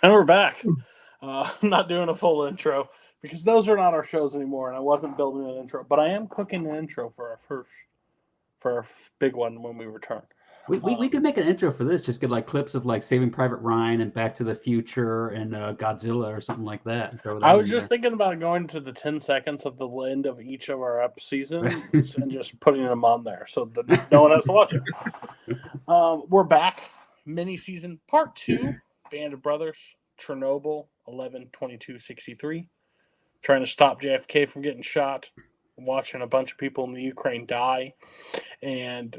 And we're back. I'm not doing a full intro because those are not our shows anymore, and I wasn't building an intro, but I am cooking an intro for our big one when we return. We could make an intro for this. Just get like clips of like Saving Private Ryan and Back to the Future and Godzilla or something like that, and throw I that was in just there. thinking about going to the 10 seconds of the end of each of our up seasons and just putting them on there so that no one has to watch it. We're back, mini season part two, Band of Brothers, Chernobyl, 11/22/63. Trying to stop JFK from getting shot, watching a bunch of people in the Ukraine die, and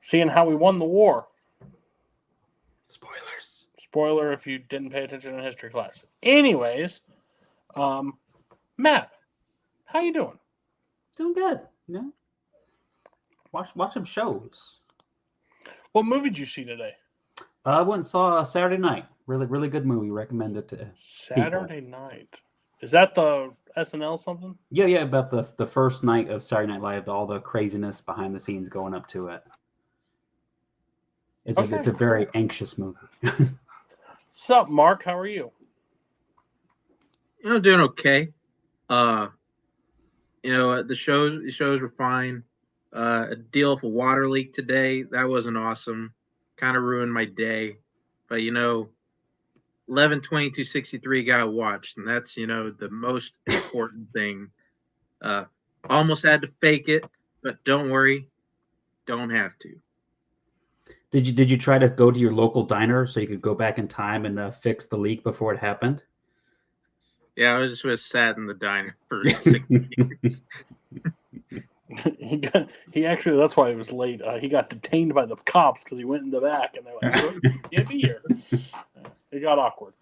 seeing how we won the war. Spoilers. Spoiler if you didn't pay attention in history class. Anyways, um, Matt, how you doing? Doing good. You know, watch some shows. What movie did you see today? I went and saw Saturday Night. Really good movie. Recommend it to people. Saturday Night. Is that the SNL something? Yeah. About the first night of Saturday Night Live, all the craziness behind the scenes going up to it. It's Okay, a cool. very anxious movie. What's up, Mark? How are you? I'm doing okay. Uh, the shows were fine. A deal with a water leak today. That wasn't awesome. Kind of ruined my day. But 11/22/63 got watched, and that's the most important thing. Uh, Almost had to fake it, but don't worry, don't have to. Did you try to go to your local diner so you could go back in time and fix the leak before it happened? Yeah, I was just sat in the diner for 6 years. He actually, that's why he was late. He got detained by the cops because he went in the back and they're like, "Sir, you can't be here." It got awkward.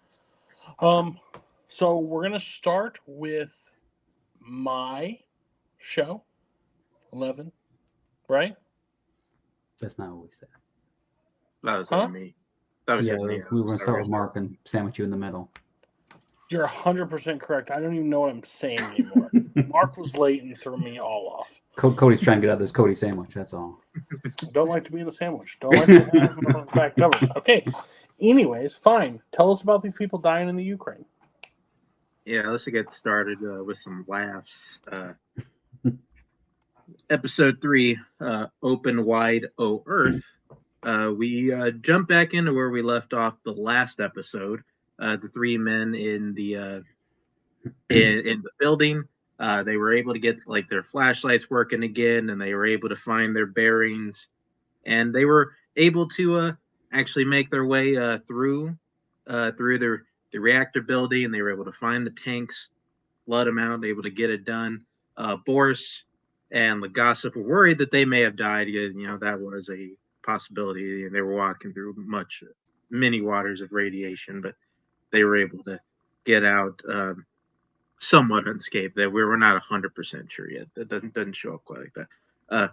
Um, so we're gonna start with my show, 11, right? That's not what we said. That was Huh? hitting me. That was Yeah, hitting me. we were gonna Sorry. start with Mark and sandwich you in the middle. You're 100% correct. I don't even know what I'm saying anymore. Mark was late and threw me all off. Cody's trying to get out of this Cody sandwich. That's all. Don't like to be in the sandwich. Don't like to have my back covered. Okay. Anyways, fine. Tell us about these people dying in the Ukraine. Yeah, let's get started with some laughs. Episode 3, Open Wide O Earth. We jump back into where we left off the last episode. The three men in the building. They were able to get like their flashlights working again, and they were able to find their bearings, and they were able to actually make their way through the reactor building, and they were able to find the tanks, flood them out, able to get it done. Boris and the gossip were worried that they may have died. That was a possibility, and they were walking through many waters of radiation, but they were able to get out somewhat unscathed. That we were not 100% sure yet. That doesn't show up quite like that. Uh,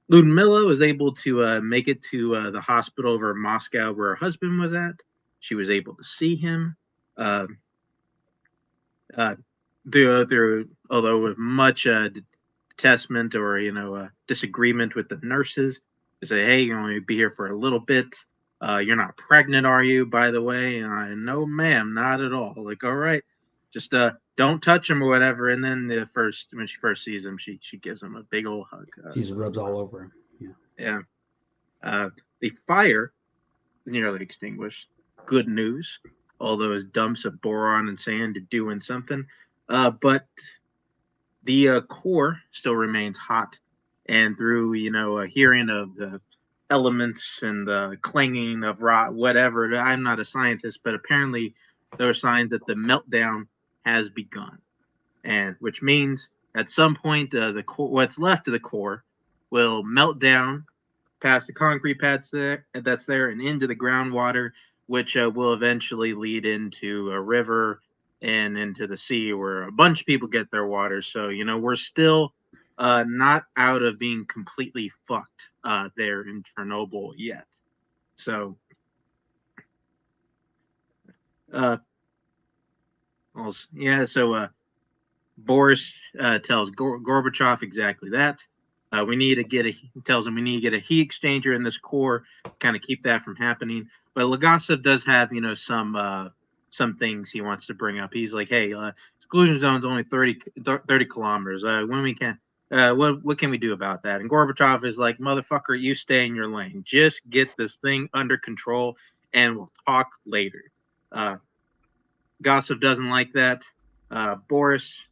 Ludmilla was able to make it to the hospital over in Moscow where her husband was at. She was able to see him. Uh, uh, although with much detestment or disagreement with the nurses, they say, "Hey, you're only be here for a little bit. You're not pregnant, are you? By the way?" And I, "No, ma'am, not at all." Like, all right, just don't touch him or whatever. And then when she first sees him, she gives him a big old hug. She's rubs all over him. Yeah. Yeah. Uh, the fire nearly extinguished. Good news. All those dumps of boron and sand are doing something. But the core still remains hot. And through, a hearing of the elements and the clanging of rock, whatever, I'm not a scientist, but apparently there are signs that the meltdown has begun. And which means at some point, the core, what's left of the core will melt down past the concrete pads that's there and into the groundwater, which will eventually lead into a river and into the sea where a bunch of people get their water. So we're still not out of being completely fucked there in Chernobyl yet. So uh, yeah, so Boris tells Gorbachev exactly that. We need to get he tells him we need to get a heat exchanger in this core, kind of keep that from happening. But Legasov does have, some things he wants to bring up. He's like, hey, exclusion zone's only 30 kilometers. When we can, what can we do about that? And Gorbachev is like, motherfucker, you stay in your lane. Just get this thing under control, and we'll talk later. Gossip doesn't like that. Boris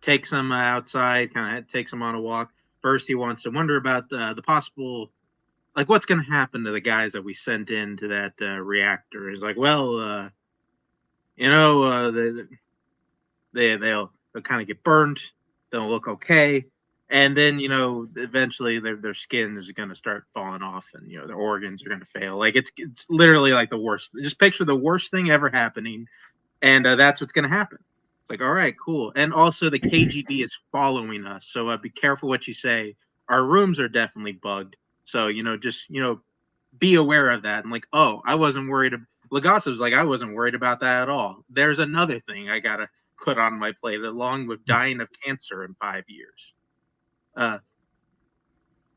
takes him outside, kind of takes him on a walk. First, he wants to wonder about the possible, like, what's going to happen to the guys that we sent into that reactor. He's like, well, they'll kind of get burned. They'll look okay. And then, eventually their skin is going to start falling off, and, their organs are going to fail. Like, it's literally like the worst. Just picture the worst thing ever happening, and that's what's going to happen. It's like, all right, cool. And also the KGB is following us, so be careful what you say. Our rooms are definitely bugged, so just be aware of that. And like, oh, I wasn't worried. Legasov's like, I wasn't worried about that at all. There's another thing I gotta put on my plate, along with dying of cancer in 5 years.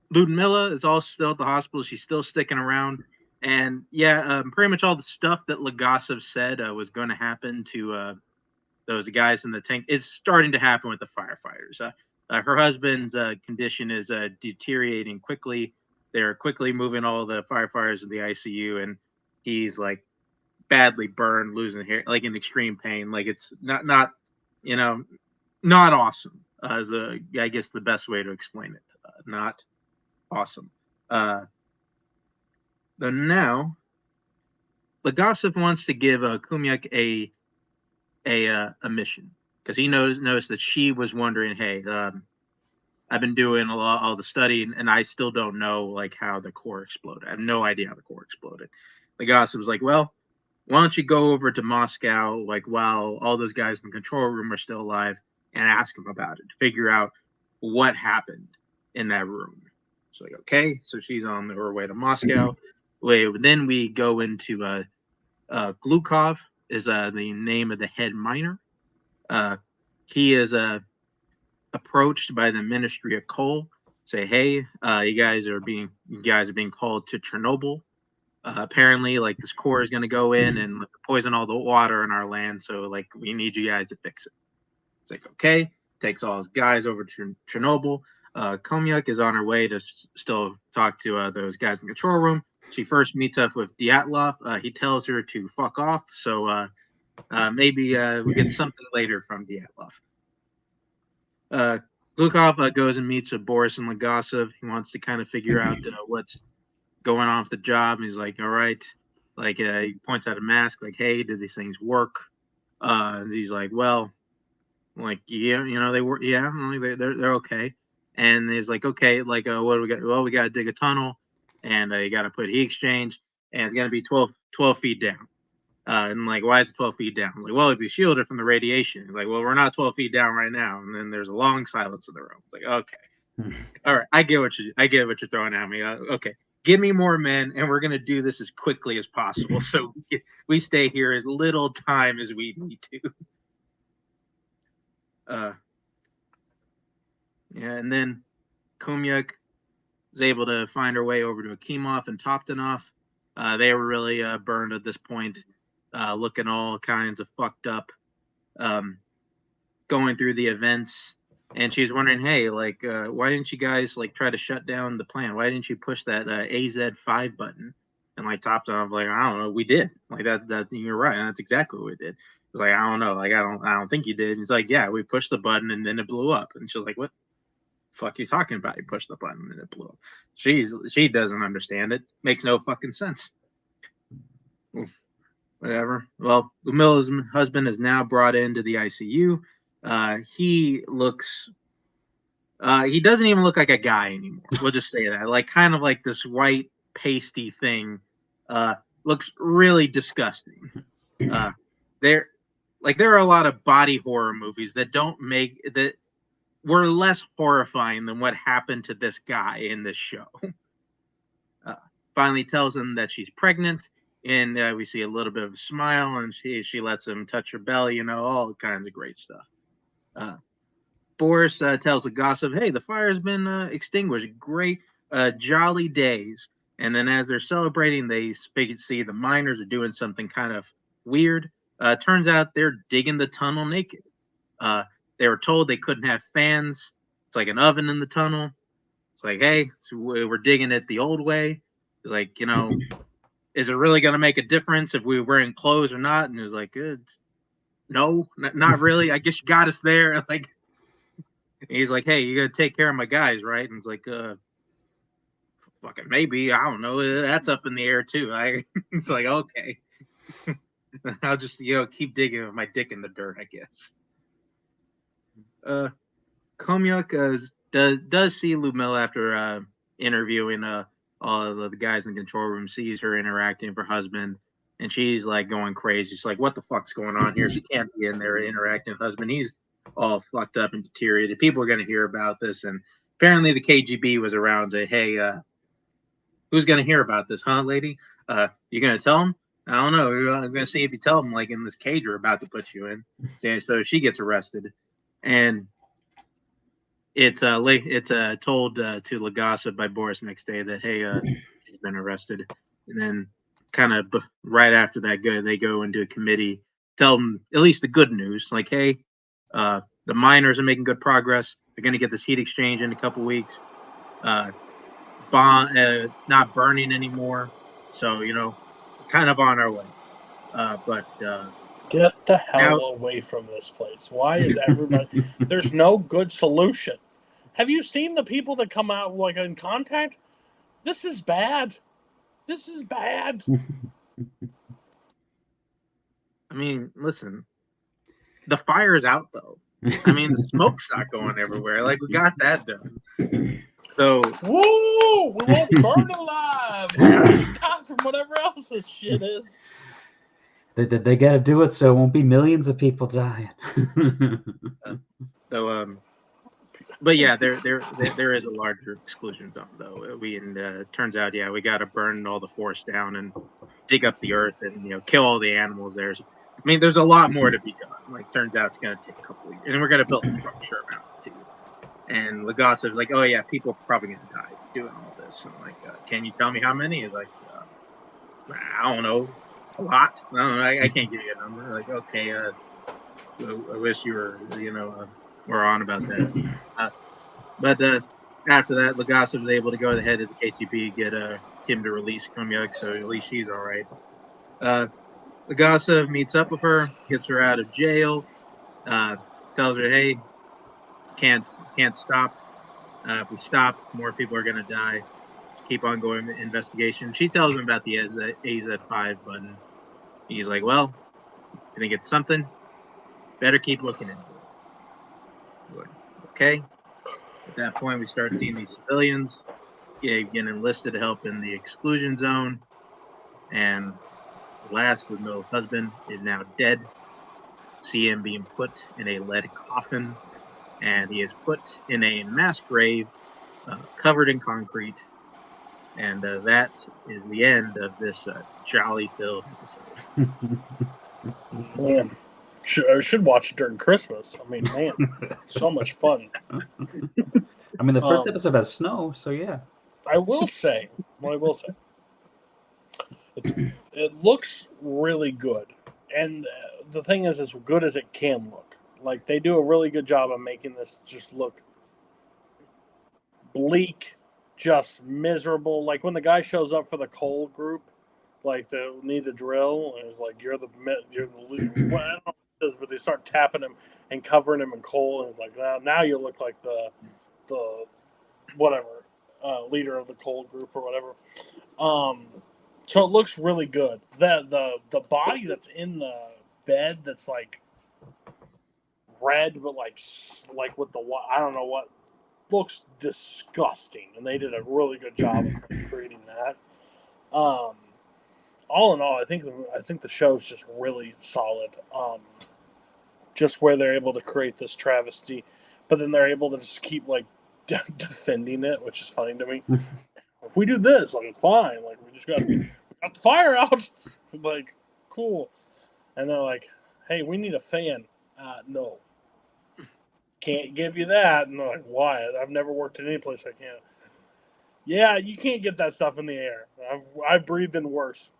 Ludmilla is all still at the hospital. She's still sticking around. And yeah, pretty much all the stuff that Legasov said was going to happen to those guys in the tank is starting to happen with the firefighters. Her husband's condition is deteriorating quickly. They're quickly moving all the firefighters to the ICU, and he's like badly burned, losing hair, like in extreme pain. Like, it's not awesome. As I guess the best way to explain it, not awesome. Though now, Legasov wants to give Kumyuk a mission, because he noticed that she was wondering, hey, I've been doing all the study, and I still don't know like how the core exploded. I have no idea how the core exploded. Legasov was like, well, why don't you go over to Moscow, like, while all those guys in the control room are still alive, and ask them about it, figure out what happened in that room. So like, okay, so she's on her way to Moscow. Then we go into Glukov is the name of the head miner. He is approached by the Ministry of Coal. Say, hey, you guys are being called to Chernobyl. Apparently, like, this core is going to go in and poison all the water in our land. So like, we need you guys to fix it. It's like, okay, takes all his guys over to Chernobyl. Komyuk is on her way to still talk to those guys in the control room. She first meets up with Dyatlov. He tells her to fuck off. So maybe we get something later from Dyatlov. Glukov goes and meets with Boris and Legasov. He wants to kind of figure out what's going on with the job. He's like, all right. Like, he points out a mask, like, hey, do these things work? And he's like, well, like, yeah, they work. Yeah, they're okay. And he's like, okay, like, what do we got? Well, we got to dig a tunnel, and you got to put heat exchange, and it's going to be 12 feet down. And like, why is it 12 feet down? I'm like, well, it'd be shielded from the radiation. He's like, well, we're not 12 feet down right now. And then there's a long silence in the room. It's like, okay, all right, I get what you're throwing at me. Okay, give me more men, and we're gonna do this as quickly as possible, so we stay here as little time as we need to. Yeah, and then Kumyuk was able to find her way over to Akimov and Toptonov. They were really burned at this point, looking all kinds of fucked up, going through the events. And she was wondering, hey, like, why didn't you guys like try to shut down the plan? Why didn't you push that AZ5 button? And like Toptonov, like, I don't know, we did. Like, that you're right, and that's exactly what we did. It's like, I don't know, like, I don't think you did. And he's like, yeah, we pushed the button and then it blew up. And she's like, what the fuck you talking about? You pushed the button and it blew up. She doesn't understand it. Makes no fucking sense. Whatever. Well, Lumilla's husband is now brought into the ICU. He looks. He doesn't even look like a guy anymore. We'll just say that. Like, kind of like this white pasty thing. Looks really disgusting. There are a lot of body horror movies that were less horrifying than what happened to this guy in this show. Finally tells him that she's pregnant, and we see a little bit of a smile, and she lets him touch her belly, all kinds of great stuff. Boris tells the gossip, "Hey, the fire's been extinguished. Great, jolly days." And then as they're celebrating, they see the miners are doing something kind of weird. Turns out they're digging the tunnel naked. They were told they couldn't have fans. It's like an oven in the tunnel. It's like, hey, so we're digging it the old way. It's like, is it really going to make a difference if we were wearing clothes or not? And it was like, no, not really. I guess you got us there. Like, he's like, hey, you got to take care of my guys, right? And it's like, fucking maybe. I don't know. That's up in the air too. It's like, okay. I'll just, keep digging with my dick in the dirt, I guess. Komyuk does see Lumel after interviewing all of the guys in the control room, sees her interacting with her husband, and she's like going crazy. She's like, what the fuck's going on here? She can't be in there interacting with her husband. He's all fucked up and deteriorated. People are going to hear about this. And apparently the KGB was around and say, hey, who's going to hear about this, huh, lady? You going to tell him? I don't know. I'm going to see if you tell him, like, in this cage we're about to put you in. So she gets arrested. And it's told to Lagasa by Boris next day that, hey, she's been arrested. And then kind of right after that, they go into a committee, tell them at least the good news, like, hey, the miners are making good progress. They're going to get this heat exchange in a couple weeks. It's not burning anymore. So, kind of on our way. Get the hell away from this place. Why is everybody... There's no good solution. Have you seen the people that come out like in contact? This is bad. This is bad. I mean, listen. The fire is out, though. I mean, the smoke's not going everywhere. Like, we got that done. So, woo! We won't burn alive. We die from whatever else this shit is. They got to do it so it won't be millions of people dying. But yeah, there is a larger exclusion zone, though. Turns out, we got to burn all the forest down and dig up the earth and kill all the animals there. So, I mean, there's a lot more to be done. Like, turns out it's going to take a couple of years, and we're going to build a structure around it too. And Lagasa was like, "Oh yeah, people are probably going to die doing all this." And like, "Can you tell me how many?" He's like, "I don't know, a lot. I don't know. I can't give you a number." Like, okay, I wish you were, more on about that. But after that, Lagasa was able to go to the head of the KGB, get him to release Komyuk, so at least she's all right. Lagasa meets up with her, gets her out of jail, tells her, "Hey, can't stop. If we stop, more people are going to die. Just keep on going with the investigation." She tells him about the AZ5 button. He's like, "Well, you think it's something? Better keep looking into it." He's like, "Okay." At that point, we start seeing these civilians getting enlisted to help in the exclusion zone. And last, Ludmilla's husband is now dead. See him being put in a lead coffin. And he is put in a mass grave covered in concrete. And that is the end of this jolly-filled episode. Man, I should watch it during Christmas. I mean, man, so much fun. I mean, the first episode has snow, so yeah. I will say, it looks really good. And the thing is, as good as it can look. Like, they do a really good job of making this just look bleak, just miserable. Like, when the guy shows up for the coal group, like, they need the drill, and it's like, you're the leader. Well, I don't know what it is, but they start tapping him and covering him in coal, and it's like, now you look like the whatever, leader of the coal group or whatever. So it looks really good. The body that's in the bed that's like red, but like with the, I don't know what, looks disgusting, and they did a really good job of creating that. All in all, I think the show's just really solid. Just where they're able to create this travesty, but then they're able to just keep like defending it, which is funny to me. If we do this, like, it's fine. Like, we just got the fire out. Like, cool. And they're like, "Hey, we need a fan." No, can't give you that. And they're like, why? I've never worked in any place I can't. Yeah, you can't get that stuff in the air. I've breathed in worse.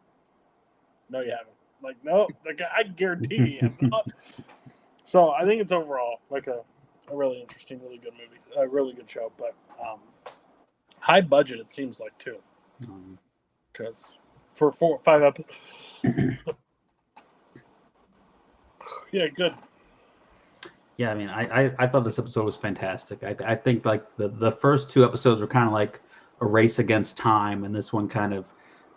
No, you haven't. Like, no, like, I guarantee you have not. So I think it's overall like a really interesting, really good movie, a really good show, but high budget it seems like too, because for 5 episodes, yeah, good. Yeah, I mean, I thought this episode was fantastic. I think like the first 2 episodes were kind of like a race against time, and this one kind of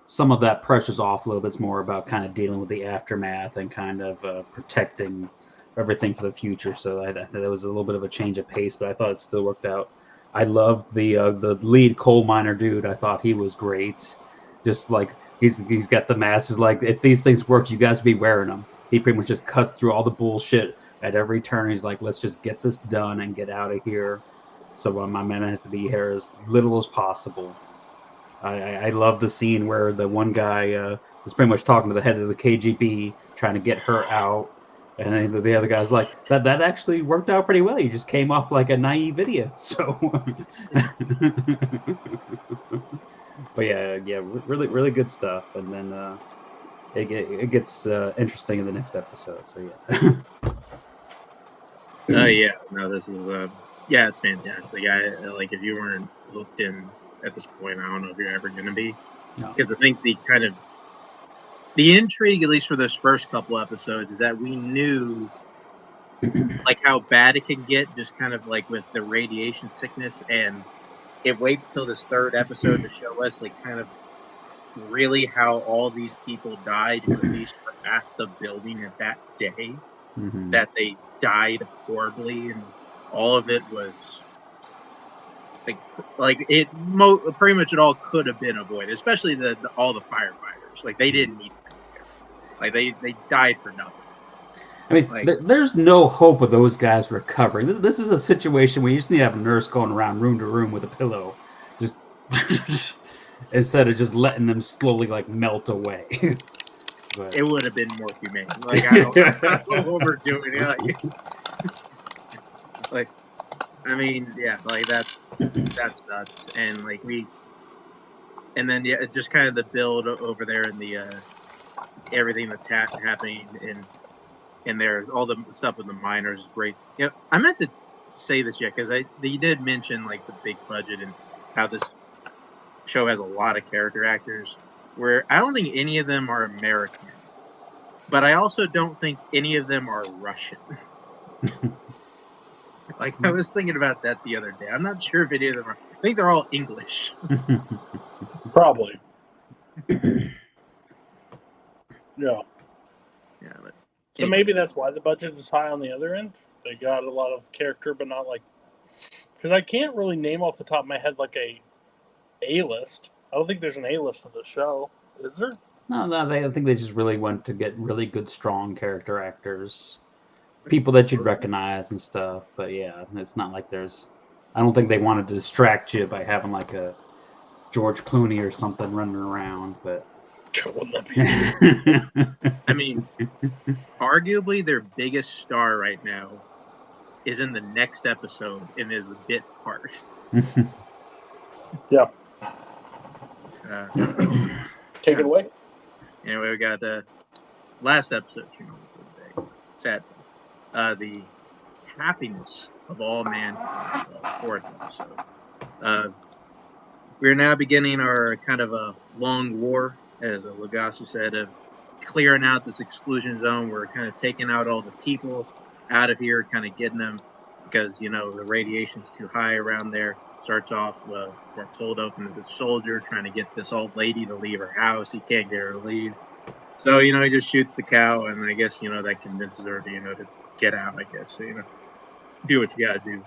some of that pressure's off a little bit. It's more about kind of dealing with the aftermath and kind of protecting everything for the future. So I there was a little bit of a change of pace, but I thought it still worked out. I loved the lead coal miner dude. I thought he was great. Just like he's got the mask. He's like, if these things work, you guys be wearing them. He pretty much just cuts through all the bullshit at every turn. He's like, let's just get this done and get out of here. So my man has to be here as little as possible. I love the scene where the one guy is pretty much talking to the head of the KGB, trying to get her out, and then the other guy's like, that actually worked out pretty well. You just came off like a naive idiot. So, but yeah, really good stuff. And then it gets interesting in the next episode. So yeah. Yeah, no, this is yeah, it's fantastic. I like if you weren't hooked in at this point, I don't know if you're ever going to be, No. because I think the intrigue, at least for those first couple episodes, is that we knew like how bad it can get, just kind of like with the radiation sickness, and it waits till this 3rd episode to show us like kind of really how all these people died who at least were at the building at that day. Mm-hmm. That they died horribly, and all of it was like it pretty much it all could have been avoided, especially all the firefighters. Like they didn't need to be there. Like they died for nothing. I mean, Like, there's no hope of those guys recovering. This is a situation where you just need to have a nurse going around room to room with a pillow, just instead of just letting them slowly like melt away. But it would have been more humane. Like I don't overdoing it. Like I mean, yeah, like that's nuts. And like and then yeah, just kind of the build over there and the everything that's happening in there, all the stuff with the miners is great. You know, I meant to say this yet because you did mention like the big budget and how this show has a lot of character actors. Where I don't think any of them are American, but I also don't think any of them are Russian. Like I was thinking about that the other day. I'm not sure if any of them are. I think they're all English. Probably. Yeah. Yeah, but so maybe that's why the budget is high on the other end. They got a lot of character, but not like, because I can't really name off the top of my head like a list. I don't think there's an A-list of the show. Is there? No, I think they just really want to get really good, strong character actors, people that you'd recognize and stuff. But yeah, it's not like there's. I don't think they wanted to distract you by having like a George Clooney or something running around. But I mean, arguably their biggest star right now is in the next episode and is a bit part. Yeah. Take it away. Anyway, we got last episode, sadness, the happiness of all mankind, 4th episode. We're now beginning our kind of a long war, as Lagasse said, of clearing out this exclusion zone. We're kind of taking out all the people out of here, kind of getting them, because, the radiation's too high around there. Starts off, we're pulled open to the soldier trying to get this old lady to leave her house. He can't get her to leave. So, he just shoots the cow, and I guess, that convinces her to, to get out, I guess. So, do what you got to do.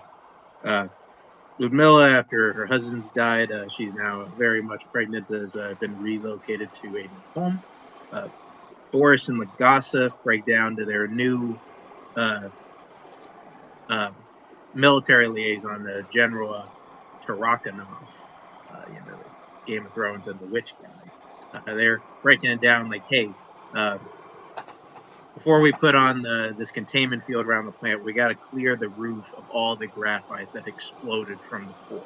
Ludmilla, after her husband's died, she's now very much pregnant, has been relocated to a new home. Boris and Lagasse break down to their new military liaison, the General Tarakanov, the Game of Thrones and the witch guy. They're breaking it down like, hey, before we put on this containment field around the plant, we got to clear the roof of all the graphite that exploded from the core.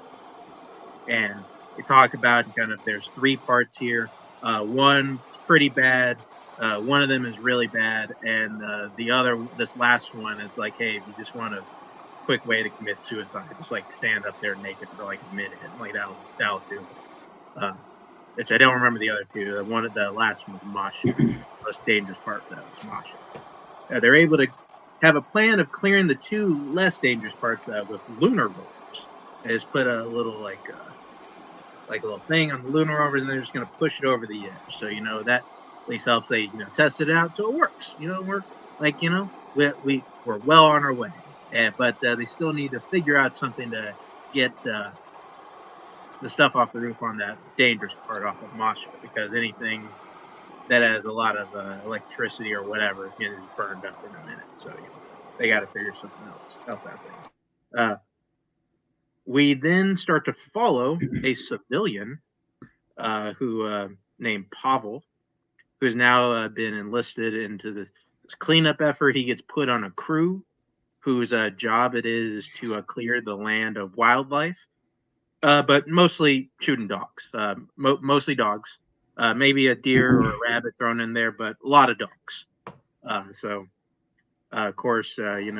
And they talk about kind of there's 3 parts here. One is pretty bad. One of them is really bad, and this last one, it's like, hey, if you just want a quick way to commit suicide, just like stand up there naked for like a minute, and like that'll do it. Which I don't remember the other 2. The last one was Masha. The most dangerous part of that was Masha. They're able to have a plan of clearing the 2 less dangerous parts with lunar rovers. They just put a little like a little thing on the lunar rover, and they're just going to push it over the edge. So that at least helps they test it out, so it works. We're like we're well on our way, but they still need to figure out something to get the stuff off the roof on that dangerous part off of Masha, because anything that has a lot of electricity or whatever is going to get burned up in a minute. So they got to figure something else out there. We then start to follow a civilian who named Pavel, who's now been enlisted into this cleanup effort. He gets put on a crew whose job it is to clear the land of wildlife, but mostly shooting dogs, mostly dogs. Maybe a deer or a rabbit thrown in there, but a lot of dogs. Of course, he. I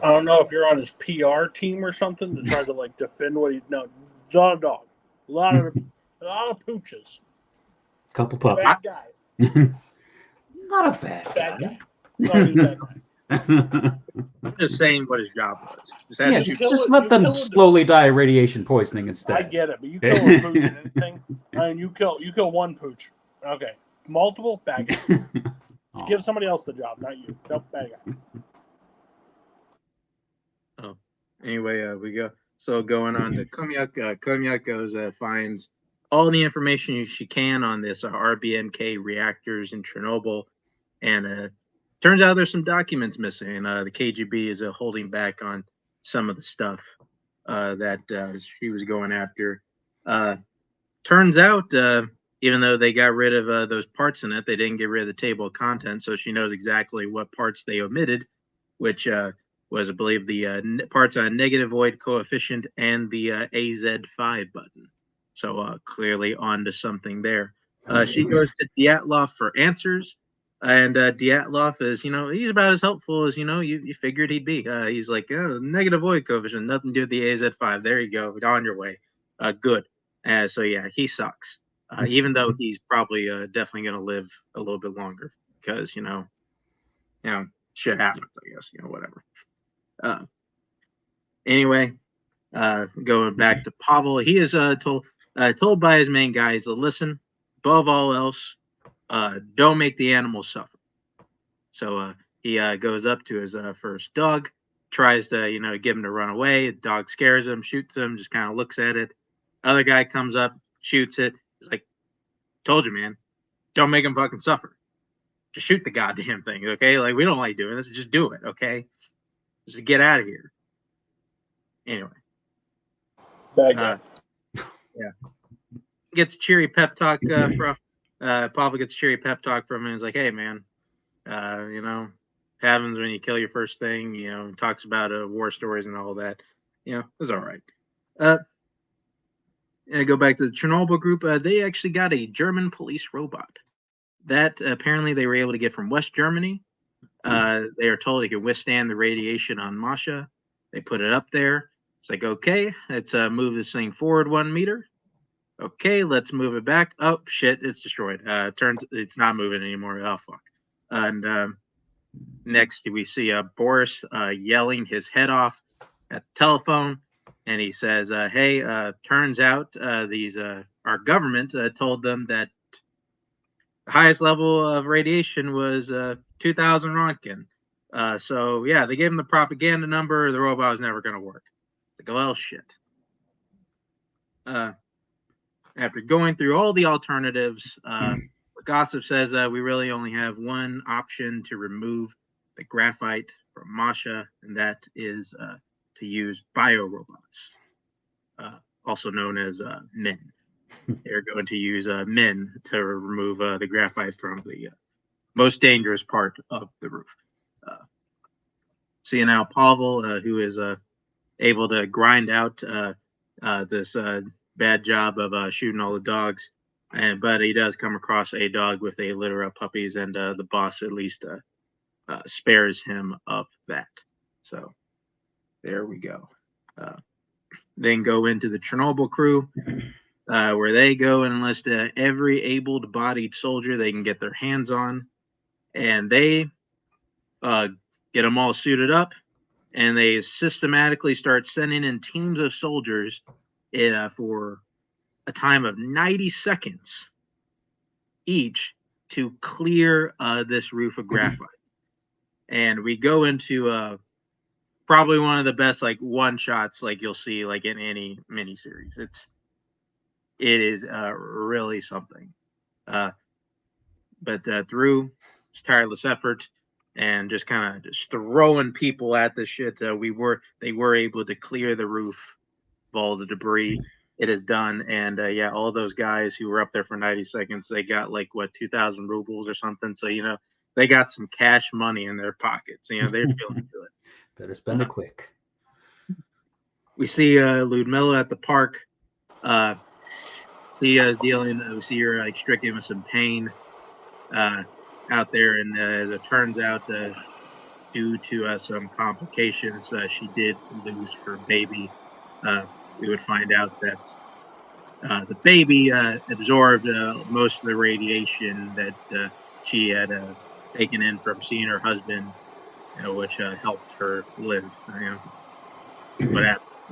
don't know if you're on his PR team or something to try to like defend what he. No, a lot of dog, a lot of pooches. Couple puppies. Bad guy. Not a bad guy. No, he's a bad guy. I'm just saying what his job was. Just let them slowly die of radiation poisoning instead. I get it, but you kill a pooch and anything, and you kill 1 pooch. Okay, multiple, bad guy. Give somebody else the job, not you. Nope, bad guy. Oh, anyway, we go. So going on to Komyak. Komyak goes finds all the information she can on this RBMK reactors in Chernobyl, and turns out there's some documents missing. The KGB is holding back on some of the stuff that she was going after. Turns out, even though they got rid of those parts in it, they didn't get rid of the table of contents, so she knows exactly what parts they omitted, which was, I believe, the parts on negative void coefficient and the AZ5 button. So clearly on to something there. She goes to Dyatlov for answers. And Dyatlov is, he's about as helpful as, you figured he'd be. He's like, negative void coefficient, nothing to do with the AZ5. There you go, on your way. Good. So, yeah, he sucks. Even though he's probably definitely going to live a little bit longer because, shit happens, I guess, whatever. Anyway, going back to Pavel, he is told by his main guys to listen, above all else, don't make the animals suffer. So he goes up to his first dog, tries to get him to run away. The dog scares him, shoots him, just kind of looks at it. Other guy comes up, shoots it. He's like, told you, man, don't make him fucking suffer. Just shoot the goddamn thing, okay? Like, we don't like doing this. Just do it, okay? Just get out of here. Anyway. Bad guy. Yeah. Gets a cheery pep talk from Pavel gets a cheery pep talk from him. He's like, hey, man, happens when you kill your first thing, talks about war stories and all that. It's all right. And I go back to the Chernobyl group. They actually got a German police robot that apparently they were able to get from West Germany. They are told it can withstand the radiation on Masha. They put it up there. It's like, okay, let's move this thing forward 1 meter. Okay, let's move it back. Oh, shit, it's destroyed. It's not moving anymore. Oh, fuck. And next we see Boris yelling his head off at the telephone. And he says, hey, turns out our government told them that the highest level of radiation was 2,000 Rontgen. So, yeah, they gave him the propaganda number. The robot was never going to work. Like, well, shit. After going through all the alternatives, Gossip says we really only have one option to remove the graphite from Masha, and that is to use biorobots, also known as men. They're going to use men to remove the graphite from the most dangerous part of the roof. See now, Pavel, who is able to grind out this bad job of shooting all the dogs, but he does come across a dog with a litter of puppies, and the boss at least spares him of that. So there we go. Then go into the Chernobyl crew, where they go and enlist every able-bodied soldier they can get their hands on, and they get them all suited up, and they systematically start sending in teams of soldiers for a time of 90 seconds each to clear this roof of graphite. And we go into probably one of the best like one shots like you'll see like in any miniseries. It is really something. But through his tireless effort and just kind of just throwing people at the shit, they were able to clear the roof of all the debris. It is done, and all those guys who were up there for 90 seconds, they got like 2,000 rubles or something. So they got some cash money in their pockets. They're feeling good. Better spend it quick. We see Ludmilla at the park. He is dealing. We see her like stricken with some pain out there, and as it turns out, due to some complications, she did lose her baby. We would find out that the baby absorbed most of the radiation that she had taken in from seeing her husband, which helped her live. What happens,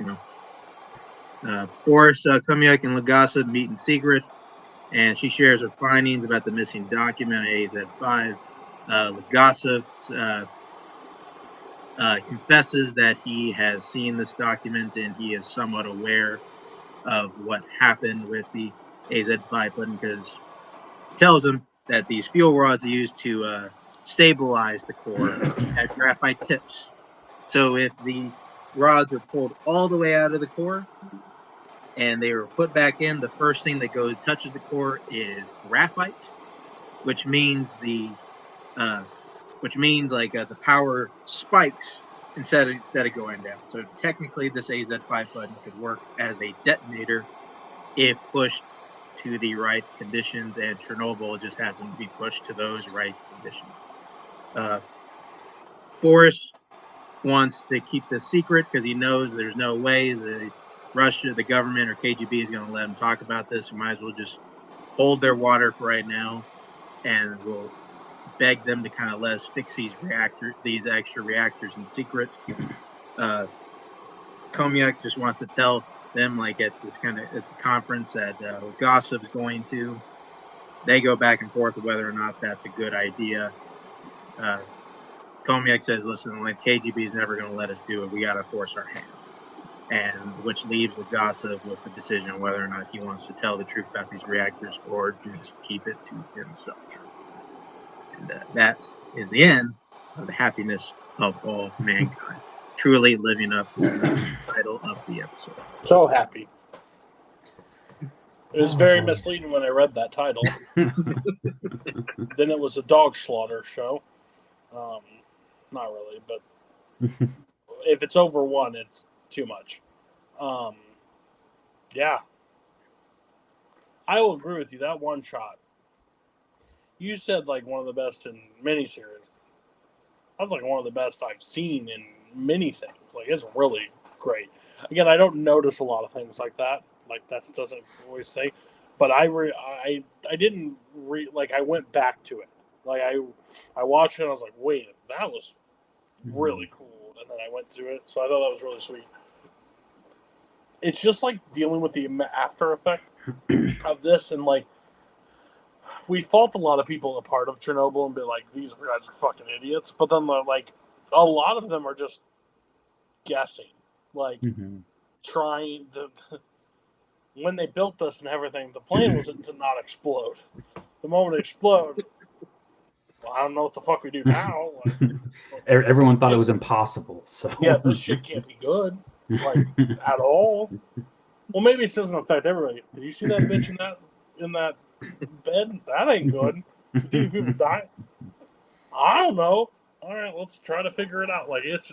Boris, Kumyak, and Legasov meet in secret, and she shares her findings about the missing document AZ5. Legasov confesses that he has seen this document and he is somewhat aware of what happened with the AZ5 button, because he tells him that these fuel rods are used to stabilize the core at graphite tips. So if the rods are pulled all the way out of the core and they were put back in, the first thing that touches the core is graphite, which means the power spikes instead of going down. So technically, this AZ5 button could work as a detonator if pushed to the right conditions, and Chernobyl just happened to be pushed to those right conditions. Boris wants to keep this secret because he knows there's no way the government, or KGB is going to let him talk about this. We might as well just hold their water for right now, and we'll beg them to kind of let us fix these extra reactors in secret. Komyak just wants to tell them, like at the conference that Gossip's going to. They go back and forth whether or not that's a good idea. Komyak says, "Listen, like KGB is never going to let us do it. We got to force our hand," and which leaves the Gossip with the decision on whether or not he wants to tell the truth about these reactors or just keep it to himself. And that is the end of the happiness of all mankind. Truly living up to the title of the episode. So happy. It was very misleading when I read that title. Then it was a dog slaughter show. Not really, but if it's over one, it's too much. Yeah. I will agree with you. That one shot. You said like one of the best in miniseries. That's like one of the best I've seen in many things. Like it's really great. Again, I don't notice a lot of things like that. Like that doesn't always say. But I didn't I went back to it. Like I watched it and I was like, wait, that was really cool. And then I went through it. So I thought that was really sweet. It's just like dealing with the after effect of this, and like we fault a lot of people a part of Chernobyl and be like, these guys are fucking idiots. But then like a lot of them are just guessing. Like trying to when they built this and everything, the plan was to not explode. The moment it exploded, well, I don't know what the fuck we do now. Like, everyone thought it was impossible. So yeah, this shit can't be good, like at all. Well, maybe it doesn't affect everybody. Did you see that bitch in that bed? That ain't good. These people die. I don't know. All right, let's try to figure it out. Like it's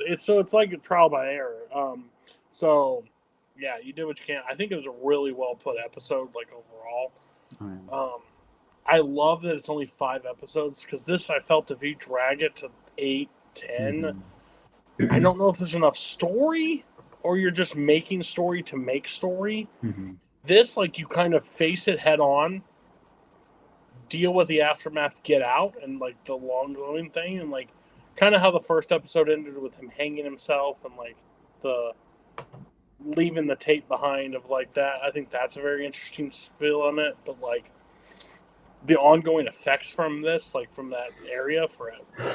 like a trial by error. So yeah, you did what you can. I think it was a really well put episode, like overall. Right. I love that it's only 5 episodes because this I felt if you drag it to 8, 10, I don't know if there's enough story or you're just making story to make story. This, like, you kind of face it head on, deal with the aftermath, get out, and like the long going thing, and like kind of how the first episode ended with him hanging himself and like the leaving the tape behind of like that. I think that's a very interesting spin on it, but like the ongoing effects from this, like from that area for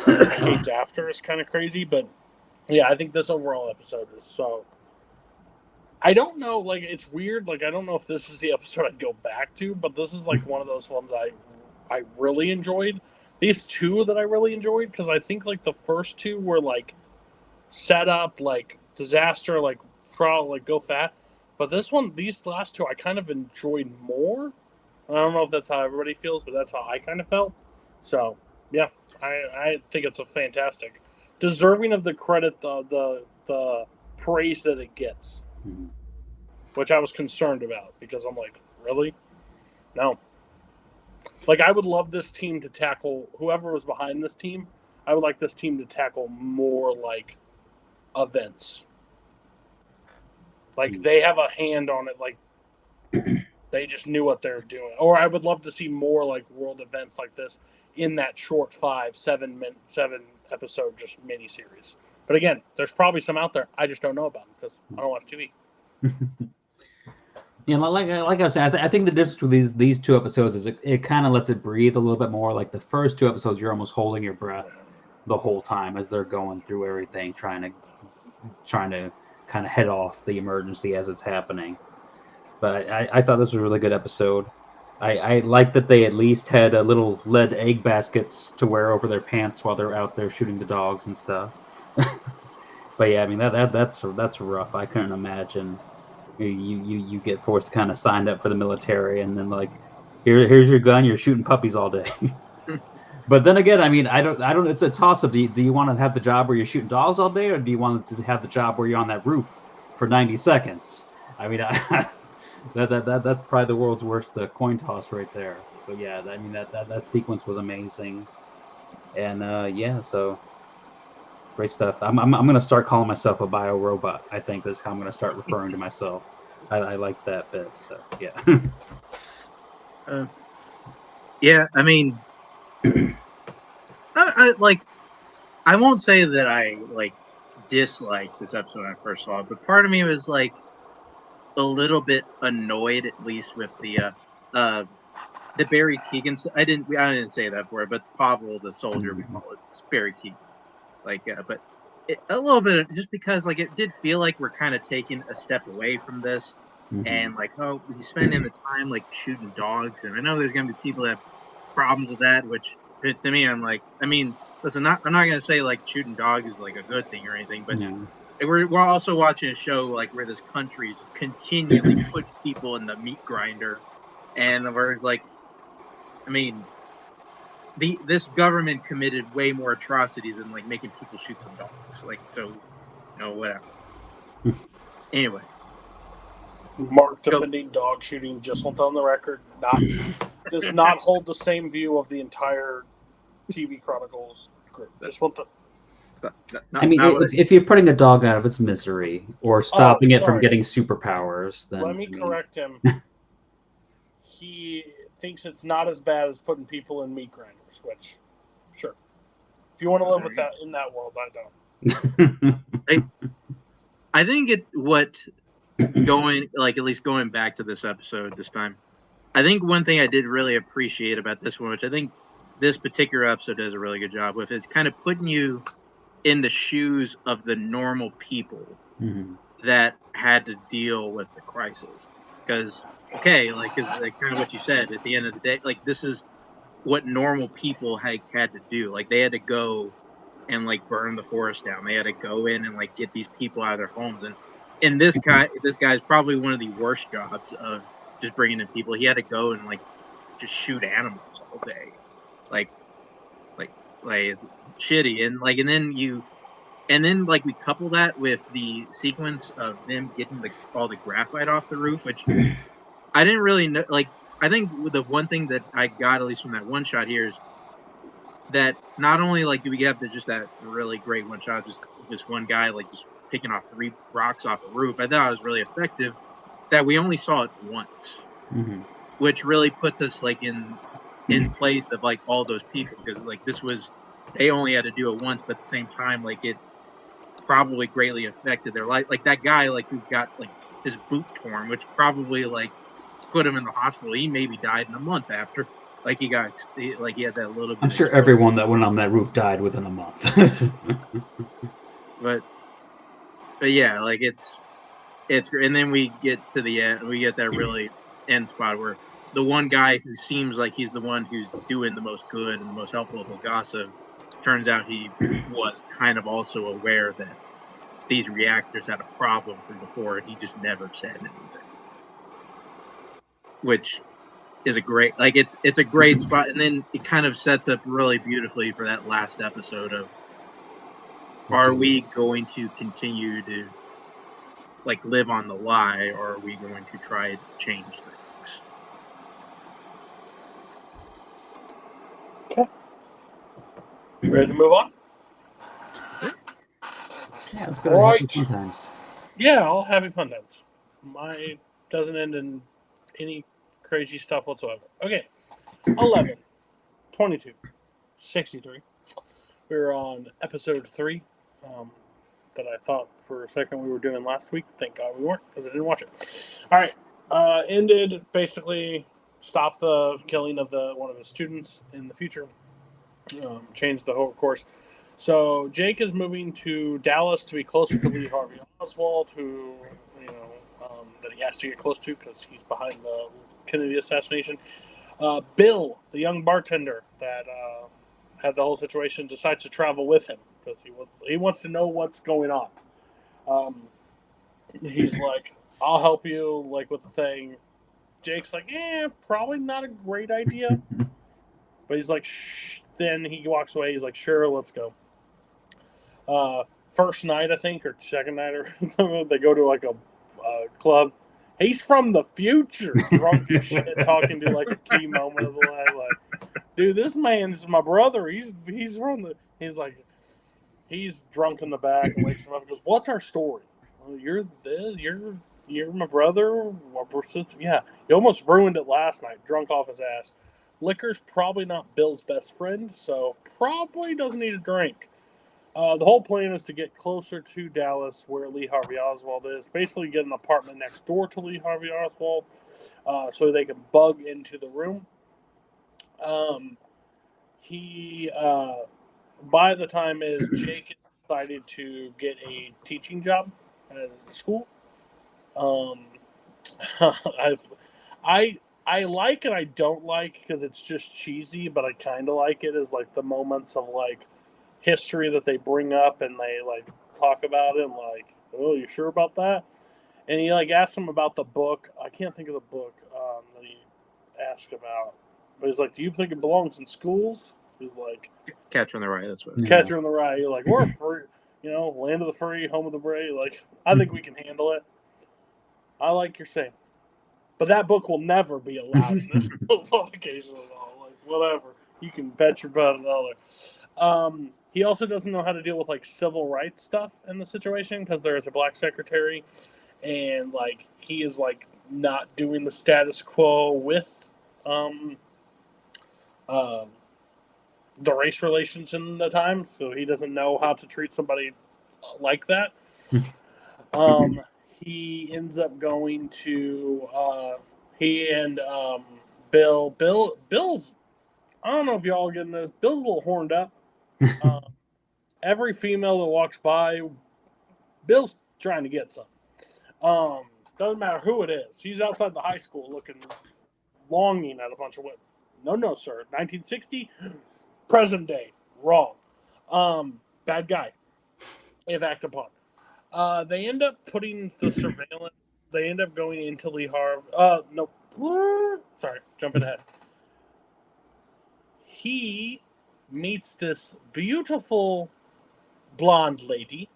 decades after, is kind of crazy. But yeah, I think this overall episode is so. I don't know, like it's weird. Like I don't know if this is the episode I'd go back to, but this is like one of those ones I really enjoyed. These 2 that I really enjoyed because I think like the first 2 were like set up, like disaster, like trial, like go fat. But these last 2, I kind of enjoyed more. I don't know if that's how everybody feels, but that's how I kind of felt. So yeah, I think it's a fantastic, deserving of the credit, the praise that it gets, which I was concerned about because I'm like, really? No. Like I would love this team to tackle whoever was behind this team. I would like this team to tackle more like events. Like they have a hand on it. Like they just knew what they were doing. Or I would love to see more like world events like this in that short 7 episode just mini series. But again, there's probably some out there. I just don't know about them because I don't watch TV. Yeah, like I was saying, I think the difference with these 2 episodes is it kind of lets it breathe a little bit more. Like the first 2 episodes, you're almost holding your breath the whole time as they're going through everything, trying to kind of head off the emergency as it's happening. But I thought this was a really good episode. I like that they at least had a little lead egg baskets to wear over their pants while they're out there shooting the dogs and stuff. But yeah, I mean that's rough. I couldn't imagine you get forced to kind of signed up for the military and then like here's your gun, you're shooting puppies all day. But then again, I mean, I don't. It's a toss up. Do you want to have the job where you're shooting dogs all day, or do you want to have the job where you're on that roof for 90 seconds? I mean, that's probably the world's worst coin toss right there. But yeah, I mean that sequence was amazing, and yeah, so great stuff. I'm gonna start calling myself a bio robot. I think that's how I'm gonna start referring to myself. I like that bit. So yeah. Yeah, I mean. I won't say that I like disliked this episode when I first saw it, but part of me was like a little bit annoyed, at least with the Barry Keoghan. I didn't say that for it, but Pavel, the soldier we followed, it's Barry Keoghan. Like, but a little bit just because like it did feel like we're kind of taking a step away from this, and like he's spending the time like shooting dogs, and I know there's gonna be people that have problems with that, which to me I'm like, I mean, listen, I'm not gonna say like shooting dogs is like a good thing or anything, but we're also watching a show like where this country's continually put people in the meat grinder, and where it's like, I mean, this government committed way more atrocities than like making people shoot some dogs, like, so whatever. Anyway, Mark defending dog shooting, just want on the record, does not hold the same view of the entire TV Chronicles group. Just want the. I mean, if you're putting a dog out of its misery or stopping it from getting superpowers, then let me correct him. He thinks it's not as bad as putting people in meat grinders. Which, sure, if you want to live with that in that world, I don't. I think at least going back to this episode this time, I think one thing I did really appreciate about this one, which I think this particular episode does a really good job with, is kind of putting you in the shoes of the normal people that had to deal with the crisis. Because, kind of what you said, at the end of the day, like, this is what normal people had to do. Like, they had to go and, like, burn the forest down. They had to go in and, like, get these people out of their homes. And this guy's probably one of the worst jobs of just bringing in people. He had to go and, like, just shoot animals all day. like it's shitty, and then like we couple that with the sequence of them getting all the graphite off the roof, which I didn't really know. Like, I think the one thing that I got at least from that one shot here is that not only like do we have just that really great one shot, just this one guy like just picking off 3 rocks off a roof. I thought it was really effective that we only saw it once, which really puts us like in place of like all those people, because like they only had to do it once, but at the same time like it probably greatly affected their life. Like that guy like who got like his boot torn, which probably like put him in the hospital. He maybe died in a month after. Like he had that little bit. I'm sure everyone that went on that roof died within a month. but yeah, like it's great. And then we get to the end. We get that really end spot where the one guy who seems like he's the one who's doing the most good and the most helpful to Gossip, turns out he was kind of also aware that these reactors had a problem from before, and he just never said anything. Which is a great, like it's a great spot, and then it kind of sets up really beautifully for that last episode of, are we going to continue to like live on the lie, or are we going to try to change things? Okay. Ready to move on? Yeah, let's go Right. to Happy Fun Times. Yeah, all happy fun times. My doesn't end in any crazy stuff whatsoever. Okay. 11, 22, 63. We're on episode 3. That I thought for a second we were doing last week. Thank God we weren't, because I didn't watch it. All right. Ended, basically stopped the killing of one of his students in the future. Changed the whole course. So Jake is moving to Dallas to be closer to Lee Harvey Oswald, who that he has to get close to because he's behind the Kennedy assassination. Bill, the young bartender that had the whole situation, decides to travel with him because he wants to know what's going on. He's like, "I'll help you," like with the thing. Jake's like, probably not a great idea. But he's like, shh. Then he walks away. He's like, sure, let's go. First night, I think, or second night, or something, they go to like a club. He's from the future, drunk as shit, talking to like a key moment of the life. Like, dude, this man's my brother. He's from the. He's like, he's drunk in the back and wakes him up and goes, "What's our story? Well, you're this. You're my brother. My sister. Yeah, he almost ruined it last night, drunk off his ass. Liquor's probably not Bill's best friend, so probably doesn't need a drink." The whole plan is to get closer to Dallas, where Lee Harvey Oswald is. Basically, get an apartment next door to Lee Harvey Oswald, so they can bug into the room. By the time is Jake decided to get a teaching job at a school. I like and I don't like, because it's just cheesy, but I kind of like it as like the moments of like history that they bring up and they like talk about it and like, oh, you sure about that? And he like asked him about the book. I can't think of the book that he asked about, but he's like, do you think it belongs in schools? He's like, Catcher in the Rye. That's what. Catcher in the Rye. You're like, we're free, land of the free, home of the brave. Like, I think we can handle it. I like your saying. But that book will never be allowed in this publication at all. Like, whatever. You can bet your butt $1. He also doesn't know how to deal with, like, civil rights stuff in the situation, because there is a black secretary, and, like, he is, like, not doing the status quo with the race relations in the time, so he doesn't know how to treat somebody like that. He ends up going to he and Bill's, I don't know if y'all are getting this, Bill's a little horned up. Every female that walks by, Bill's trying to get some. Doesn't matter who it is. He's outside the high school longing at a bunch of women. No, sir. 1960, present day. Wrong. Bad guy, if acted upon. They end up putting the surveillance. They end up going into Lee Harvey. No. Sorry, jumping ahead. he meets this beautiful blonde lady,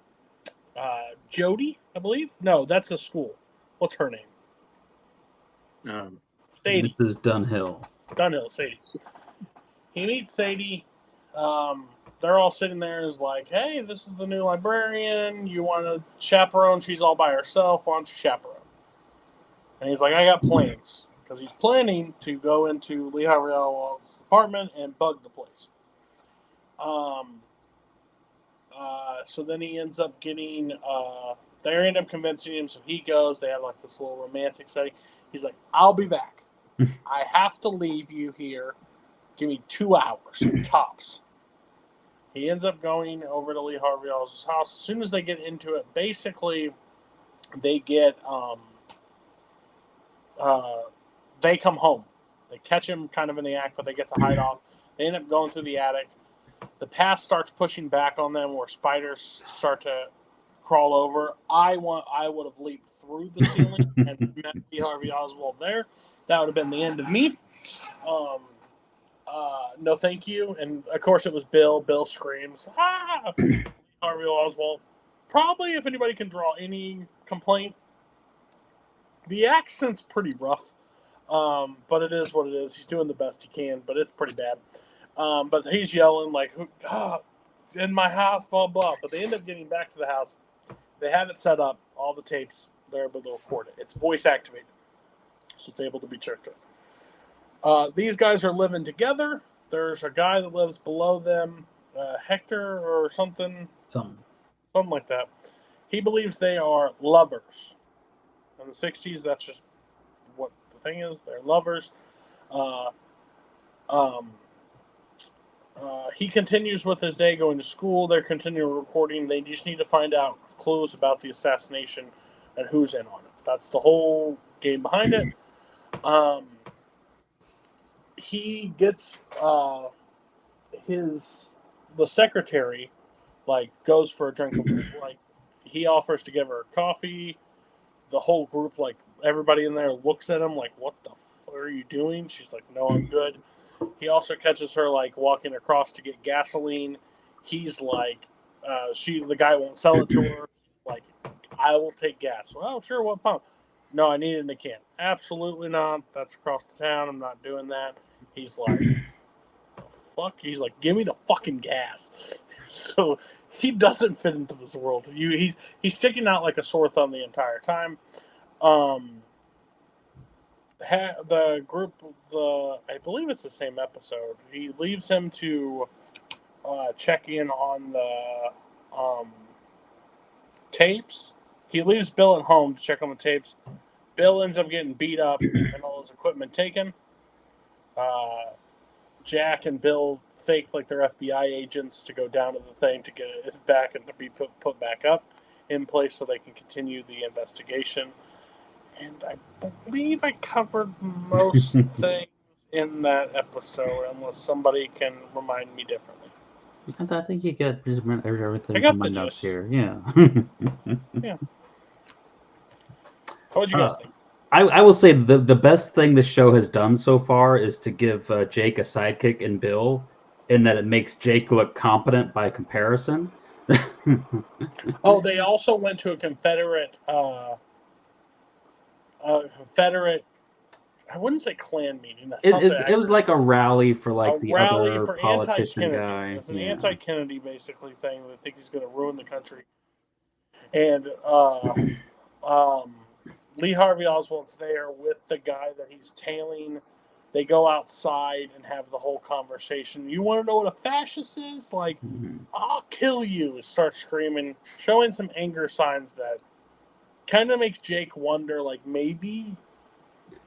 Jody, I believe. No, that's the school. What's her name? Sadie. Mrs. Dunhill. Sadie. He meets Sadie. They're all sitting there as like, hey, this is the new librarian. You want to chaperone? She's all by herself. Why don't you chaperone? And he's like, I got plans. Because he's planning to go into Lee Harvey Oswald's apartment and bug the place. So then he ends up getting, they end up convincing him, so he goes. They have like this little romantic setting. He's like, I'll be back. I have to leave you here. Give me 2 hours, tops. He ends up going over to Lee Harvey Oswald's house. As soon as they get into it, basically, they get, they come home. They catch him kind of in the act, but they get to hide off. They end up going through the attic. The past starts pushing back on them where spiders start to crawl over. I would have leaped through the ceiling and met Lee Harvey Oswald there. That would have been the end of me. No thank you. And of course it was Bill. Bill screams, ah! Harvey Oswald. Probably, if anybody can draw any complaint, the accent's pretty rough. But it is what it is. He's doing the best he can, but it's pretty bad. But he's yelling like, in my house, blah, blah. But they end up getting back to the house. They have it set up, all the tapes. They're able to record it. It's voice activated, so it's able to be checked out. These guys are living together. There's a guy that lives below them, Hector or something. Something like that. He believes they are lovers. In the 60s, that's just what the thing is. They're lovers. He continues with his day going to school. They're continuing recording. They just need to find out clues about the assassination and who's in on it. That's the whole game behind it. He gets the secretary goes for a drink. He offers to give her coffee. The whole group, everybody in there looks at him like, what the fuck are you doing? She's like, no, I'm good. He also catches her walking across to get gasoline. He's like, the guy won't sell it to her. Like, I will take gas. Well, sure, what pump? No, I need it in a can. Absolutely not. That's across the town. I'm not doing that. He's like, fuck? He's like, give me the fucking gas. So he doesn't fit into this world. He's sticking out like a sore thumb the entire time. The group, I believe it's the same episode. He leaves him to check in on the tapes. He leaves Bill at home to check on the tapes. Bill ends up getting beat up and all his equipment taken. Jack and Bill fake like they're FBI agents to go down to the thing to get it back and to be put back up in place so they can continue the investigation. And I believe I covered most things in that episode, unless somebody can remind me differently. I think you got everything. I got in my the notes gist. here. Yeah. Yeah. What would you guys think? I will say the best thing the show has done so far is to give Jake a sidekick in Bill, in that it makes Jake look competent by comparison. Oh, they also went to a Confederate. I wouldn't say Klan meeting. It was like a rally for the rally other for politician anti-Kennedy. guy. It's an anti-Kennedy basically thing. They think he's going to ruin the country. And Lee Harvey Oswald's there with the guy that he's tailing. They go outside and have the whole conversation. You want to know what a fascist is? I'll kill you. Start screaming, showing some anger signs that kind of makes Jake wonder, maybe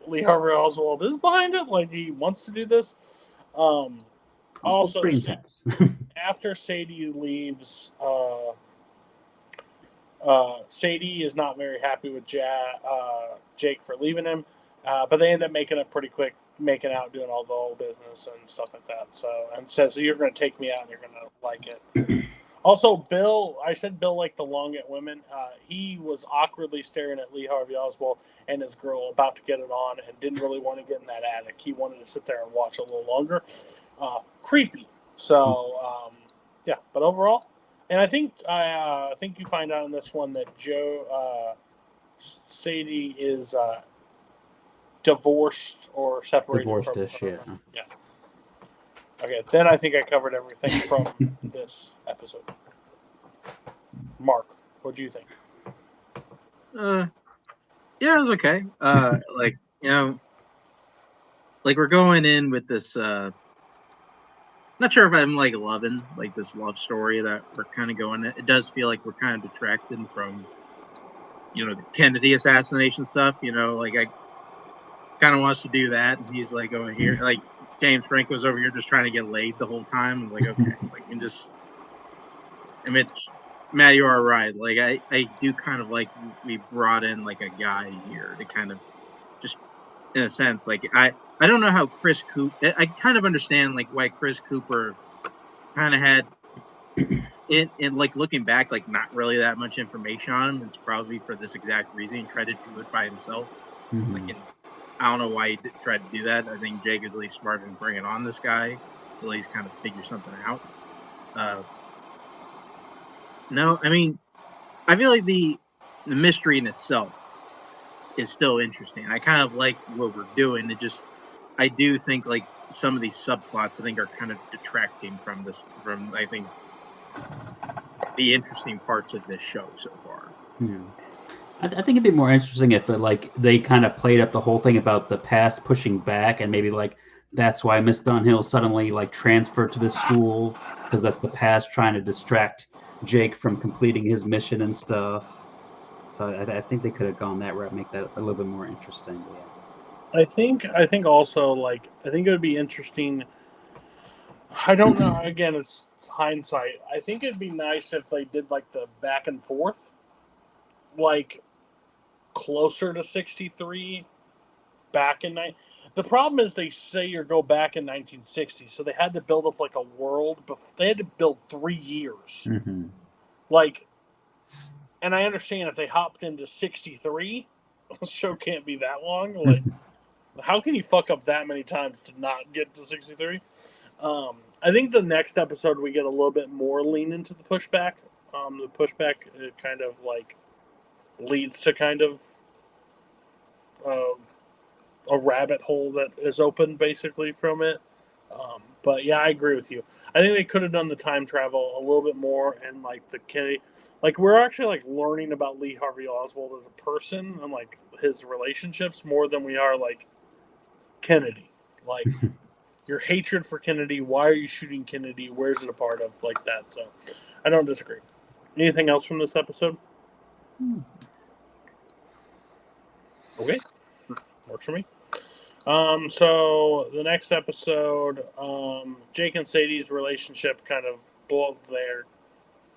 Lee Harvey Oswald is behind it. He wants to do this. Also, after Sadie leaves, Sadie is not very happy with Jake for leaving him, but they end up making up pretty quick, making out, doing all the whole business and stuff like that. So, and says, so you're going to take me out and you're going to like it. Also, Bill, I said Bill liked the long at women. He was awkwardly staring at Lee Harvey Oswald and his girl about to get it on and didn't really want to get in that attic. He wanted to sit there and watch a little longer. Creepy. So, yeah, but overall, and I think you find out in this one that Sadie is divorced or separated Divorced-ish, from yeah. Yeah. Okay, then I think I covered everything from this episode. Mark, what do you think? Yeah, it was okay. Like, you know, like we're going in with this. Not sure if I'm like loving like this love story that we're kind of going. It does feel like we're kind of detracting from, the Kennedy assassination stuff. Like I kind of wants to do that, and he's like over here, like James Franco's over here just trying to get laid the whole time. I was like, okay, like and just. I mean, Matt, you are right. Like I do kind of like we brought in like a guy here to kind of just in a sense, like I don't know how Chris Cooper. I kind of understand like why Chris Cooper kind of had in like looking back, like not really that much information on him. It's probably for this exact reason. He tried to do it by himself. Like, I don't know why he tried to do that. I think Jake is at least smart in bringing on this guy to at least kind of figure something out. No, I mean, I feel like the mystery in itself is still interesting. I kind of like what we're doing. I do think like some of these subplots I think are kind of detracting from I think the interesting parts of this show so far. Yeah. I think it'd be more interesting if they kind of played up the whole thing about the past pushing back, and maybe like that's why Miss Dunhill suddenly like transferred to this school because that's the past trying to distract Jake from completing his mission and stuff. So I think they could have gone that route, make that a little bit more interesting. Yeah. I think also like I think it would be interesting. I don't know. Again, it's hindsight. I think it'd be nice if they did like the back and forth, like closer to 63 back in night. The problem is they say you go back in 1960, so they had to build up like a world. But they had to build 3 years. Mm-hmm. Like, and I understand if they hopped into 63, the show can't be that long. Like, how can you fuck up that many times to not get to 63? I think the next episode we get a little bit more lean into the pushback. The pushback it kind of like leads to kind of a rabbit hole that is open basically from it. But yeah, I agree with you. I think they could have done the time travel a little bit more and like the Kennedy, like we're actually like learning about Lee Harvey Oswald as a person and like his relationships more than we are like Kennedy. Like your hatred for Kennedy, why are you shooting Kennedy? Where's it a part of like that? So I don't disagree. Anything else from this episode? Okay, works for me. So the next episode, Jake and Sadie's relationship kind of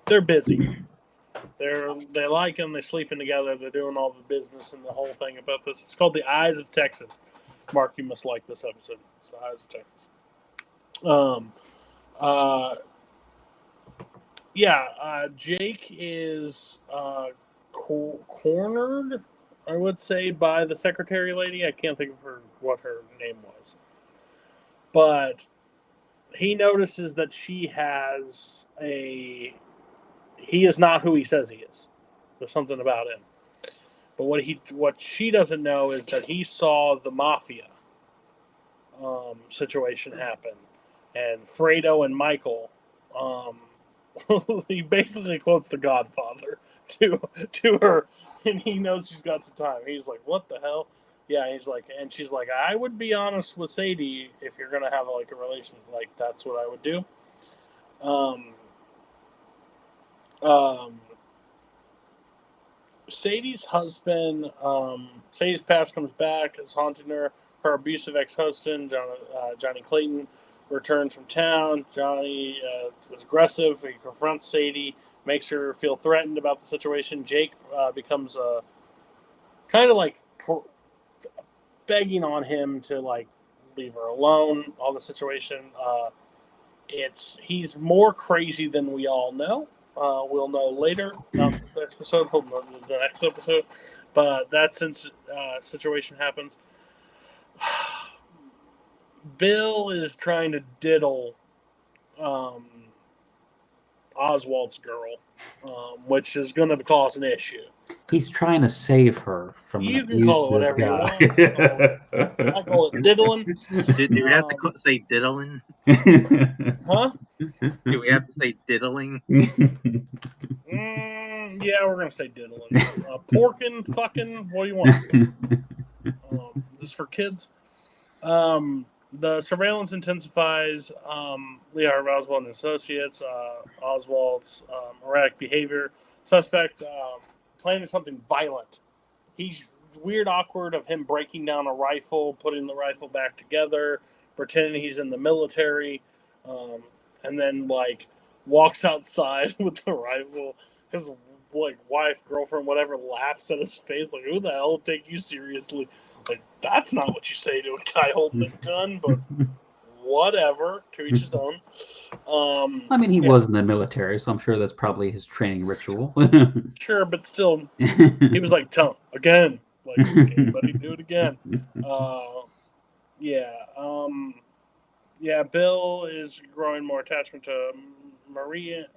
they're busy. They like him. They're sleeping together. They're doing all the business and the whole thing about this. It's called The Eyes of Texas. Mark, you must like this episode. It's The Eyes of Texas. Jake is cornered, I would say, by the secretary lady. I can't think of what her name was. But he notices that he is not who he says he is. There's something about him. But what she doesn't know is that he saw the mafia situation happen. And Fredo and Michael, he basically quotes The Godfather to her, and he knows she's got some time. He's like, "What the hell?" Yeah, he's like, and she's like, "I would be honest with Sadie if you're gonna have like a relation. Like that's what I would do." Sadie's husband, Sadie's past comes back, is haunting her. Her abusive ex-husband, Johnny Clayton, returns from town. Johnny is aggressive. He confronts Sadie, makes her feel threatened about the situation. Jake becomes kind of like begging on him to like leave her alone. All the situation. he's more crazy than we all know. We'll know later, not this episode, the next episode. But that situation happens. Bill is trying to diddle Oswald's girl, which is going to cause an issue. He's trying to save her from You an can call it whatever you want. I call it diddling. Do we have to say diddling? Huh? Do we have to say diddling? Yeah, we're going to say diddling. Porking, fucking, what do you want? Just for kids. The surveillance intensifies. Lee Harvey Oswald and associates. Oswald's erratic behavior. Suspect planning something violent. He's weird, awkward of him breaking down a rifle, putting the rifle back together, pretending he's in the military, and then walks outside with the rifle. His wife, girlfriend, whatever, laughs at his face. Like, who the hell will take you seriously? Like, that's not what you say to a guy holding a gun, but whatever. To each his own. I mean, he was in the military, so I'm sure that's probably his training ritual. Sure, but still, he was like, tell him again. Like, anybody do it again. Bill is growing more attachment to Marina.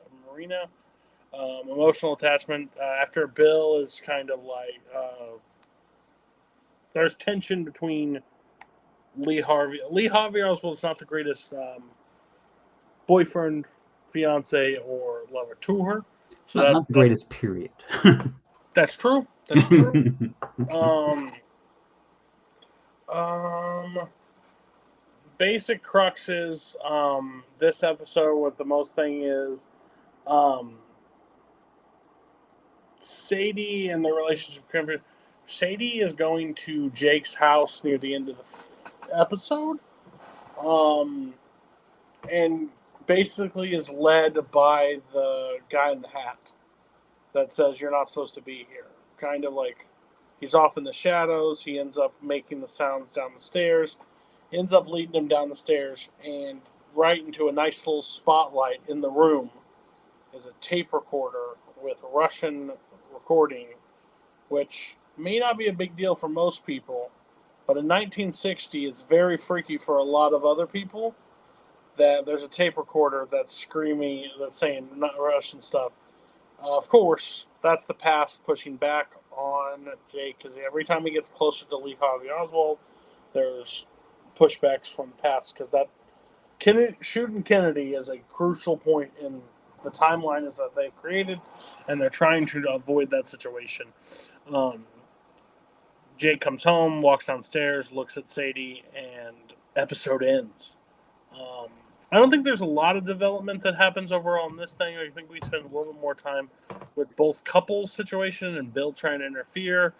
Emotional attachment. After Bill is kind of there's tension between Lee Harvey. Lee Harvey Oswald is not the greatest boyfriend, fiance, or lover to her. So not the greatest, period. That's true. That's true. Basic crux is this episode with the most thing is Sadie and the relationship. Sadie is going to Jake's house near the end of the episode, and basically is led by the guy in the hat that says you're not supposed to be here. Kind of like he's off in the shadows. He ends up making the sounds down the stairs, ends up leading him down the stairs, and right into a nice little spotlight in the room is a tape recorder with Russian recording, which may not be a big deal for most people, but in 1960 it's very freaky for a lot of other people that there's a tape recorder that's screaming, that's saying not Russian stuff. Of course, that's the past pushing back on Jake, because every time he gets closer to Lee Harvey Oswald, there's pushbacks from the past, because that shooting Kennedy is a crucial point in the timeline is that they've created, and they're trying to avoid that situation. Jake comes home, walks downstairs, looks at Sadie, and episode ends. I don't think there's a lot of development that happens overall in this thing. I think we spend a little bit more time with both couples situation and Bill trying to interfere.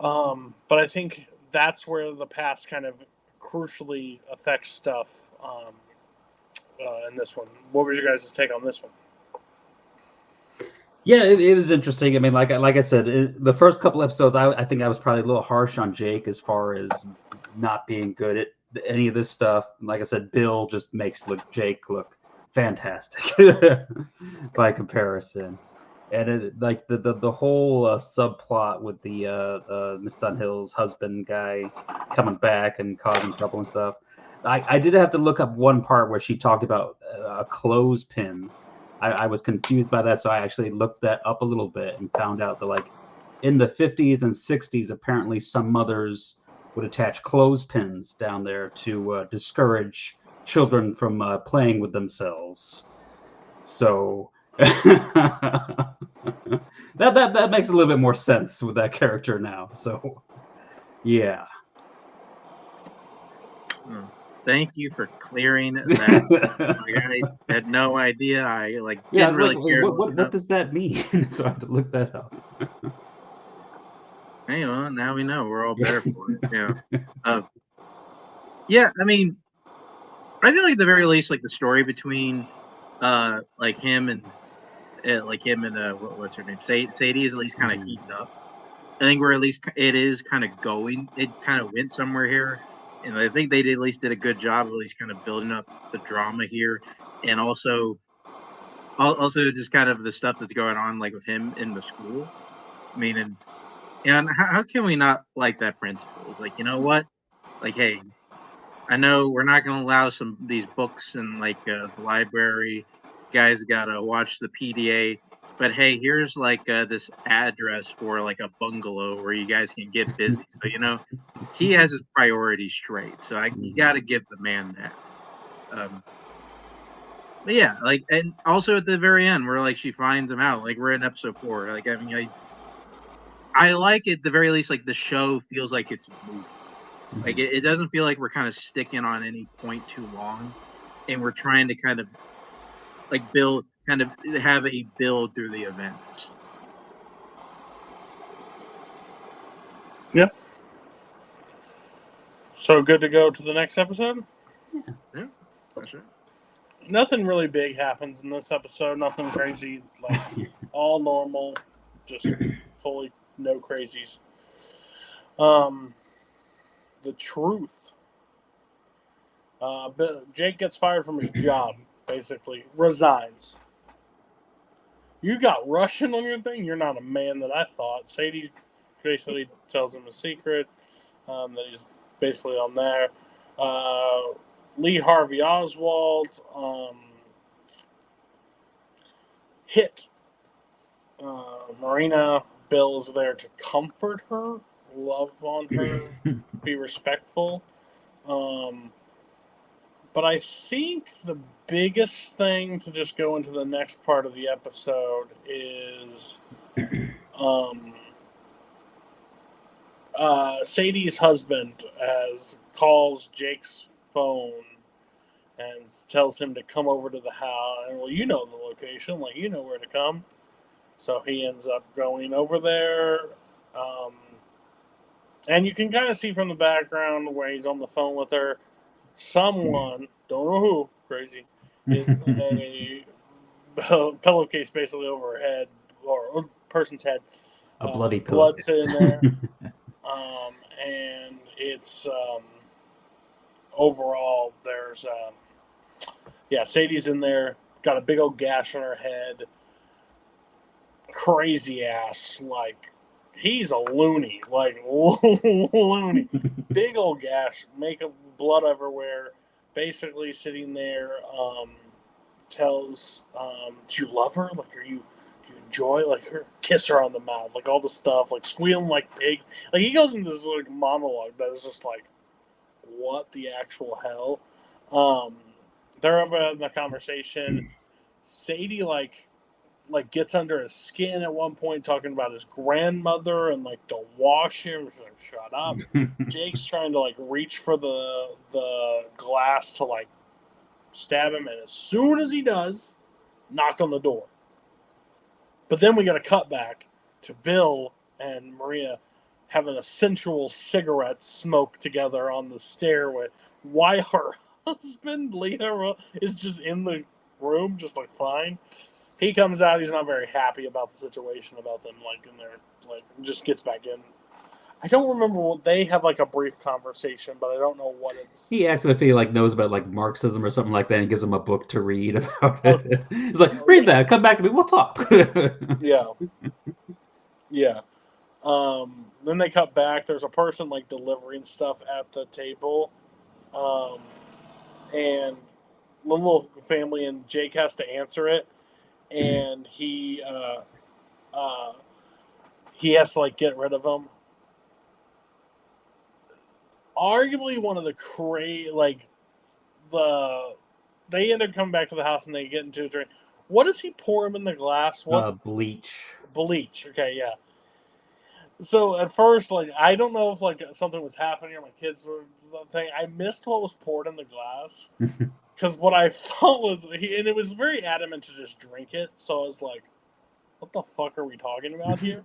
But I think that's where the past kind of crucially affects stuff in this one. What was your guys' take on this one? Yeah, it was interesting. I mean, like I said, the first couple episodes, I think I was probably a little harsh on Jake as far as not being good at any of this stuff. Like I said, Bill just makes Jake look fantastic by comparison. And the whole subplot with the Miss Dunhill's husband guy coming back and causing trouble and stuff. I did have to look up one part where she talked about a clothespin. I was confused by that, so I actually looked that up a little bit and found out that, in the 50s and 60s, apparently some mothers would attach clothespins down there to discourage children from playing with themselves. So that makes a little bit more sense with that character now. So, yeah. Thank you for clearing that. I had no idea. I didn't really care. What does that mean? So I had to look that up. Hey, well, now we know. We're all better for it. Yeah. I mean, I feel like at the very least, the story between him and what's her name, Sadie is at least kind of heating up. I think we're at least it is kind of going. It kind of went somewhere here. And I think they at least did a good job of at least kind of building up the drama here, and also just kind of the stuff that's going on like with him in the school. I mean, and how can we not like that principal? It's like, you know what? Like, hey, I know we're not going to allow some these books in like the library. Guys got to watch the PDA. But hey, here's like this address for like a bungalow where you guys can get busy. So he has his priorities straight. So you got to give the man that. But yeah, like, and also at the very end, where like she finds him out. Like we're in episode 4. Like I mean, I like it at the very least. Like the show feels like it's moving. Like it doesn't feel like we're kind of sticking on any point too long, and we're trying to kind of like have a build through the events. Yeah. So good to go to the next episode? Yeah, for sure. Nothing really big happens in this episode. Nothing crazy. Like all normal. Just fully no crazies. The truth. Jake gets fired from his job, basically. Resigns. You got Russian on your thing? You're not a man that I thought. Sadie basically tells him a secret that he's basically on there. Lee Harvey Oswald hit Marina. Bill is there to comfort her, love on her, be respectful. But I think the biggest thing to just go into the next part of the episode is Sadie's husband calls Jake's phone and tells him to come over to the house. And, well, you know the location, like you know where to come. So he ends up going over there. And you can kind of see from the background where he's on the phone with her. Someone, don't know who, crazy, in a pillowcase basically over her head, or person's head. A bloody blood pillowcase. sitting there. And it's overall, there's Sadie's in there, got a big old gash on her head. Crazy ass, like he's a loony, like loony. Big old gash, makeup, blood everywhere. Basically sitting there, tells, do you love her? Like, do you enjoy like her? Kiss her on the mouth, like all the stuff, like squealing like pigs. Like he goes into this like monologue that is just like, what the actual hell? They're having the conversation. Sadie like gets under his skin at one point, talking about his grandmother and like to wash him. He's like, shut up. Jake's trying to like reach for the glass to like stab him, and as soon as he does, knock on the door. But then we got a cut back to Bill and Maria having a sensual cigarette smoke together on the stairway. Why her husband, Leo, is just in the room, just like fine. He comes out. He's not very happy about the situation, about them like in there, like just gets back in. I don't remember what they have like a brief conversation, but I don't know what it's. He asks if he like knows about like Marxism or something like that, and gives him a book to read about it. He's like, read that, come back to me, we'll talk. Yeah. Then they cut back. There's a person like delivering stuff at the table, and the little family, and Jake has to answer it. And he has to like get rid of him. Arguably one of the they end up coming back to the house and they get into a drink. What does he pour him in the glass? What Bleach. Bleach. Okay, yeah. So at first, like I don't know if like something was happening or my kids were the thing. I missed what was poured in the glass. Because what I thought was, and it was very adamant to just drink it. So I was like, what the fuck are we talking about here?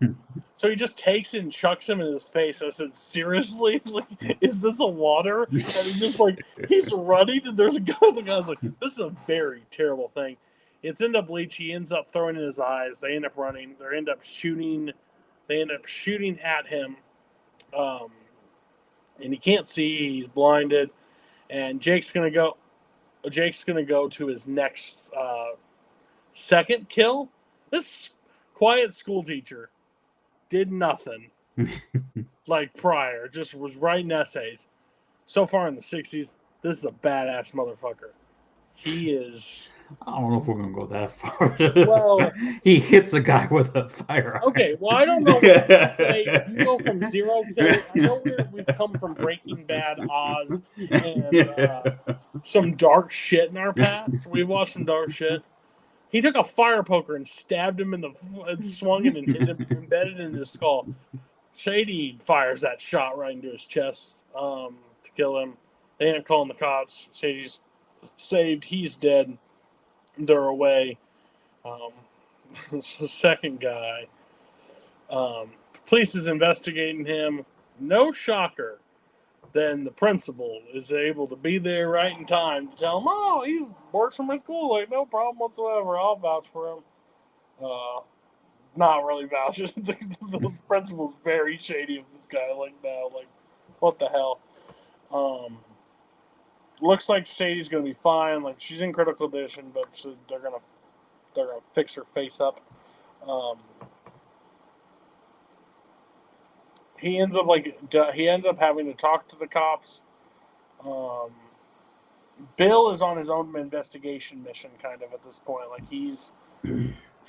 So he just takes it and chucks him in his face. I said, seriously? Like, is this a water? And he's just like, he's running, and there's a guy. The guy's like, this is a very terrible thing. It's in the bleach. He ends up throwing in his eyes. They end up running. They end up shooting at him. and he can't see. He's blinded, and Jake's gonna go to his next second kill. This quiet school teacher did nothing like prior, just was writing essays. So far in the 60s, this is a badass motherfucker. He is. I don't know if we're gonna go that far. Well, he hits a guy with a fire. Okay, well, I don't know what to say. If you go from 0 kills, I know we've come from Breaking Bad, Oz, and some dark shit in our past. We watched some dark shit. He took a fire poker and stabbed him and swung it and hit him, embedded in his skull. Shady fires that shot right into his chest to kill him. They end up calling the cops. Shady's saved. He's dead. They're away. The second guy. Police is investigating him. No shocker. Then the principal is able to be there right in time to tell him, oh, he works for my school. Like, no problem whatsoever. I'll vouch for him. Not really vouching. The principal's very shady of this guy. Like, now, like, what the hell? Looks like Shady's gonna be fine. Like, she's in critical condition, but they're gonna fix her face up. He ends up having to talk to the cops. Bill is on his own investigation mission, kind of at this point. Like he's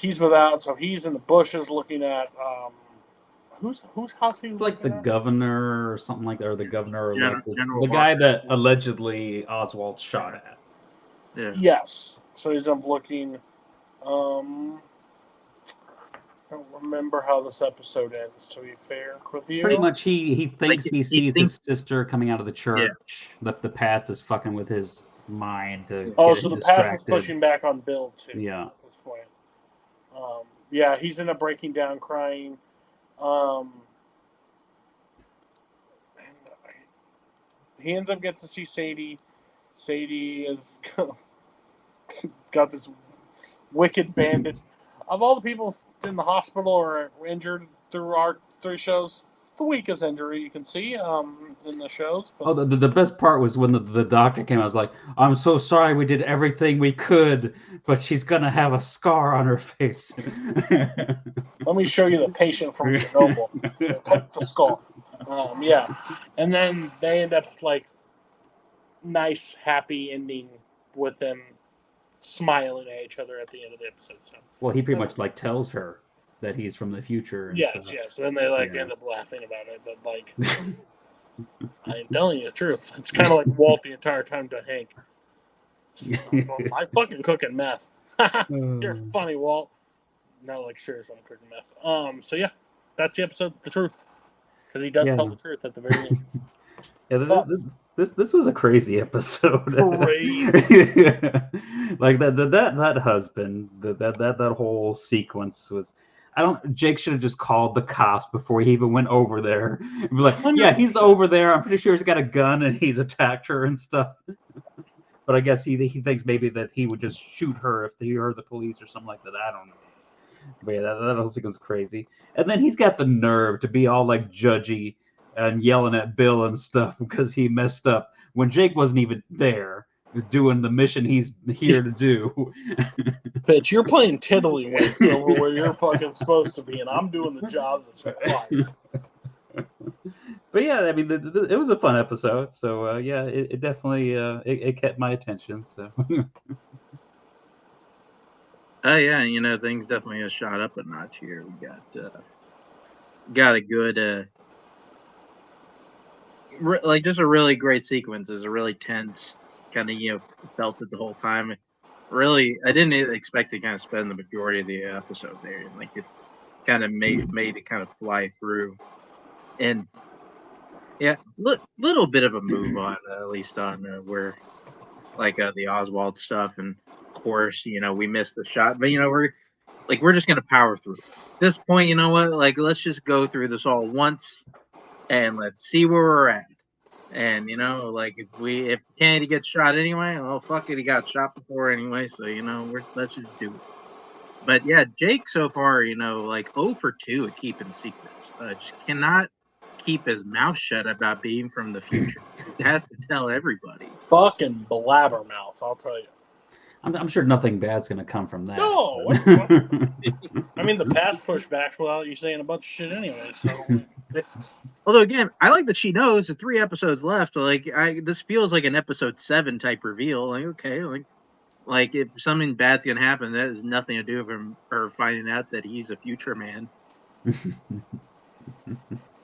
without, so he's in the bushes looking at whose house he's like the at? governor or something like that, or the governor, General the guy that allegedly Oswald shot at. Yeah. Yes. So he's up looking. I don't remember how this episode ends, to be fair with you. Pretty much, he thinks he sees his sister coming out of the church. Yeah. The past is fucking with his mind. So the past is pushing back on Bill, too. Yeah. At this point. Yeah, he's ended up breaking down, crying. He ends up getting to see Sadie. Sadie has got this wicked bandit. Of all the people in the hospital or injured through our 3 shows, the weakest injury you can see in the shows. But... Oh, the best part was when the doctor came. I was like, I'm so sorry, we did everything we could, but she's gonna have a scar on her face. Let me show you the patient from Chernobyl. The skull. Yeah, and then they end up like nice, happy ending with them smiling at each other at the end of the episode. So, well, he pretty much like tells her that he's from the future. Yes. And they end up laughing about it, but like, I am telling you the truth. It's kind of like Walt the entire time to Hank. I fucking cooking meth. You're funny, Walt. No, like seriously, I'm cooking meth. So yeah, that's the episode. The truth, because he does tell the truth at the very end. Yeah, this was a crazy episode. Crazy. Like that husband, that whole sequence was. Jake should have just called the cops before he even went over there. Be like, 100%. Yeah, he's over there. I'm pretty sure he's got a gun and he's attacked her and stuff. But I guess he thinks maybe that he would just shoot her if he heard the police or something like that. I don't know. But yeah, that whole thing was crazy. And then he's got the nerve to be all like judgy and yelling at Bill and stuff because he messed up when Jake wasn't even there doing the mission he's here to do. Bitch, you're playing tiddlywinks over where you're fucking supposed to be, and I'm doing the job that's required. But yeah, I mean, it was a fun episode. So yeah, it definitely it kept my attention. So. Yeah, things definitely have shot up a notch here. We got a good just a really great sequence. It's a really tense kind of felt it the whole time. Really, I didn't expect to kind of spend the majority of the episode there. Like it kind of made it kind of fly through, and yeah, little bit of a move on at least on where like the Oswald stuff, and of course we missed the shot, but we're just gonna power through. At this point, you know what? Like let's just go through this all once, and let's see where we're at. And if Kennedy gets shot anyway, well, fuck it, he got shot before anyway, so let's just do it. But yeah, Jake so far, 0 for 2 at keeping secrets. Just cannot keep his mouth shut about being from the future. He has to tell everybody. Fucking blabbermouth, I'll tell you. I'm sure nothing bad's going to come from that. No, I mean the past pushbacks without you saying a bunch of shit anyway. So, although again, I like that she knows the 3 episodes left. Like, this feels like an episode 7 type reveal. Like, okay, like if something bad's gonna happen, that has nothing to do with him or finding out that he's a future man.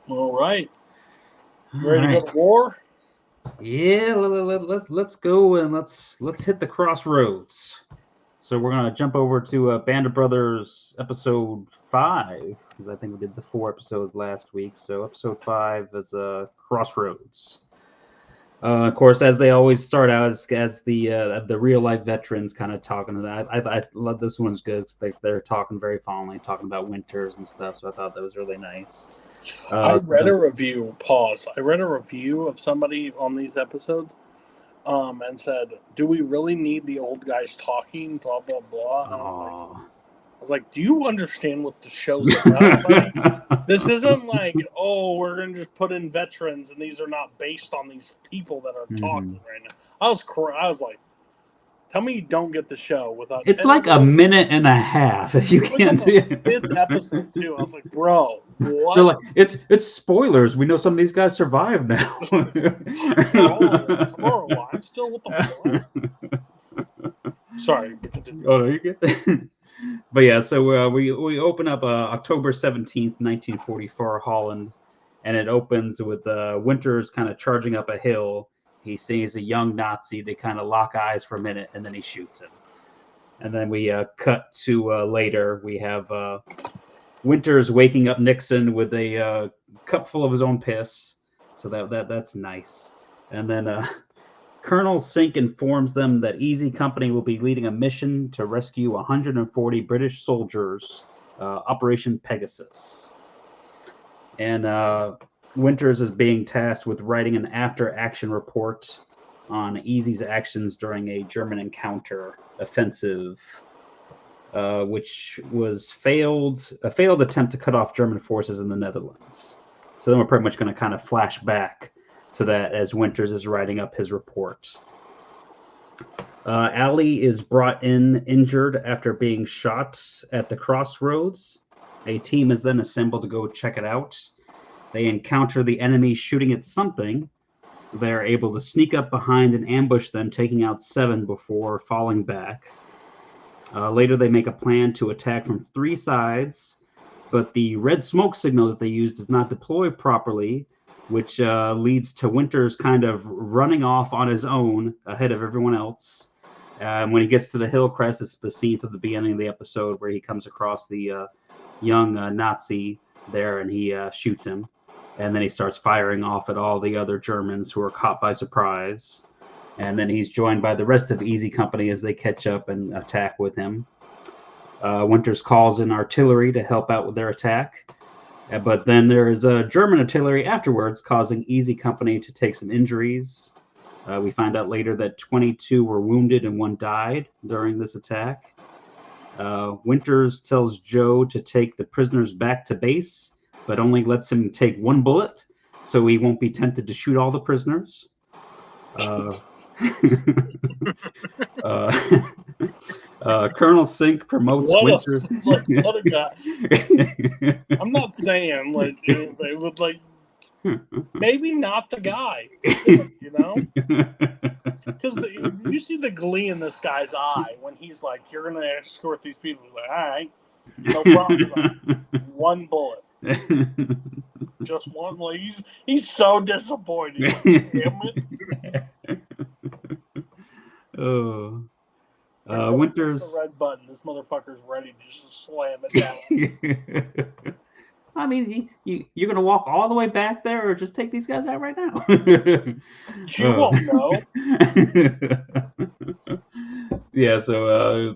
all right, ready to go to war? Yeah, let's go and let's hit the crossroads. So we're gonna jump over to Band of Brothers episode 5 because I think we did the 4 episodes last week. So episode 5 is Crossroads. Of course, as they always start out as the real life veterans kind of talking to that. I love this one's good. They're talking very fondly, talking about winters and stuff. So I thought that was really nice. I read a review. Pause. I read a review of somebody on these episodes, and said, "Do we really need the old guys talking?" Blah blah blah. And I was like, "Do you understand what the show's about? Like, this isn't like, oh, we're gonna just put in veterans, and these are not based on these people that are talking right now." I was like, "Tell me you don't get the show without." It's like a minute and a half if you can't see it. 5th episode too. I was like, "Bro, what?" So like, it's spoilers. We know some of these guys survive now. It's horrible. I'm still with the fuck. Sorry. Oh, no, you get that. But yeah, so we open up October 17th, 1944, Holland, and it opens with Winters kind of charging up a hill. He sees a young Nazi. They kind of lock eyes for a minute, and then he shoots him. And then we cut to later. We have Winters waking up Nixon with a cup full of his own piss. So that's nice. And then Colonel Sink informs them that Easy Company will be leading a mission to rescue 140 British soldiers, Operation Pegasus. And Winters is being tasked with writing an after-action report on Easy's actions during a German offensive, which was a failed attempt to cut off German forces in the Netherlands. So then we're pretty much going to kind of flash back to that as Winters is writing up his report. Allie is brought in injured after being shot at the crossroads. A team is then assembled to go check it out. They encounter the enemy shooting at something. They're able to sneak up behind and ambush them, taking out 7 before falling back. Later, they make a plan to attack from 3 sides, but the red smoke signal that they use does not deploy properly, which leads to Winters kind of running off on his own ahead of everyone else. When he gets to the hill crest, it's the scene from the beginning of the episode where he comes across the young Nazi there and he shoots him. And then he starts firing off at all the other Germans who are caught by surprise. And then he's joined by the rest of Easy Company as they catch up and attack with him. Winters calls in artillery to help out with their attack. But then there is German artillery afterwards, causing Easy Company to take some injuries. We find out later that 22 were wounded and 1 died during this attack. Winters tells Joe to take the prisoners back to base, but only lets him take 1 bullet, so he won't be tempted to shoot all the prisoners. Colonel Sink promotes Winters. What a guy. I'm not saying it would maybe not the guy, you know? Because you see the glee in this guy's eye when he's like, "You're gonna escort these people." He's like, "All right, no problem." 1 bullet. Just 1. Like he's so disappointed. Damn it. Winters. The red button. This motherfucker's ready to just slam it down. I mean, you're gonna walk all the way back there, or just take these guys out right now? You won't know. Yeah. So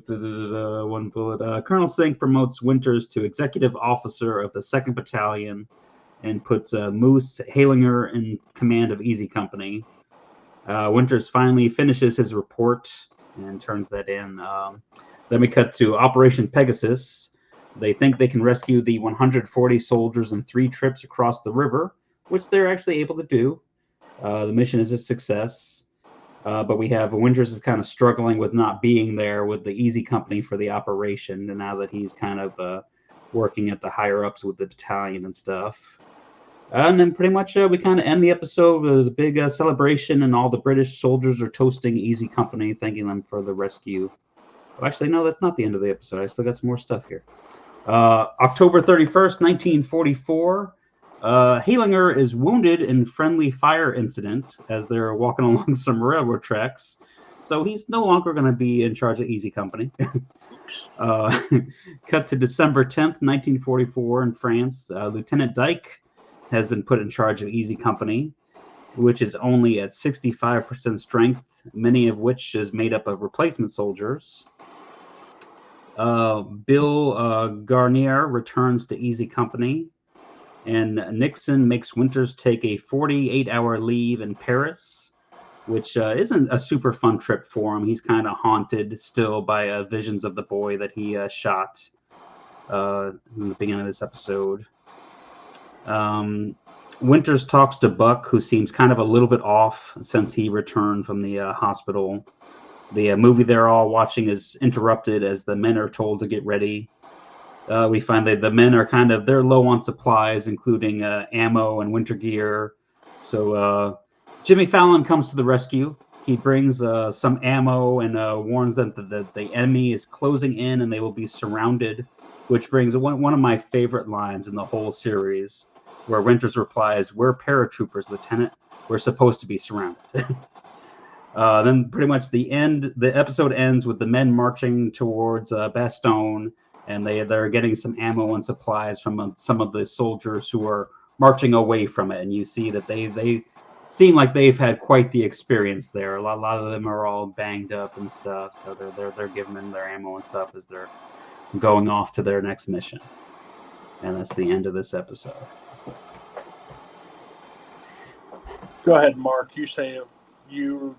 1 bullet. Colonel Sink promotes Winters to executive officer of the 2nd Battalion, and puts Moose Halinger in command of Easy Company. Winters finally finishes his report and turns that in. Then we cut to Operation Pegasus. They think they can rescue the 140 soldiers in 3 trips across the river, which they're actually able to do. The mission is a success, but we have Winters is kind of struggling with not being there with the Easy Company for the operation, and now that he's kind of working at the higher ups with the battalion and stuff. And then pretty much we kind of end the episode with a big celebration, and all the British soldiers are toasting Easy Company, thanking them for the rescue. Oh, actually, no, that's not the end of the episode. I still got some more stuff here. October 31st, 1944. Halinger is wounded in friendly fire incident as they're walking along some railroad tracks. So he's no longer going to be in charge of Easy Company. Cut to December 10th, 1944 in France. Lieutenant Dyke has been put in charge of Easy Company, which is only at 65% strength, many of which is made up of replacement soldiers. Bill Garnier returns to Easy Company, and Nixon makes Winters take a 48-hour leave in Paris, which isn't a super fun trip for him. He's kind of haunted still by visions of the boy that he shot in the beginning of this episode. Winters talks to Buck, who seems kind of a little bit off since he returned from the hospital. The movie they're all watching is interrupted as the men are told to get ready. We find that the men are they're low on supplies, including ammo and winter gear. So Jimmy Fallon comes to the rescue. He brings some ammo and warns them that the enemy is closing in and they will be surrounded, which brings one of my favorite lines in the whole series, where Winters replies, "We're paratroopers, Lieutenant. We're supposed to be surrounded." Then pretty much the episode ends with the men marching towards Bastogne, and they're getting some ammo and supplies from some of the soldiers who are marching away from it. And you see that they seem like they've had quite the experience there. A lot of them are all banged up and stuff, so they're giving them their ammo and stuff as they're going off to their next mission. And that's the end of this episode. Go ahead, Mark. You say you.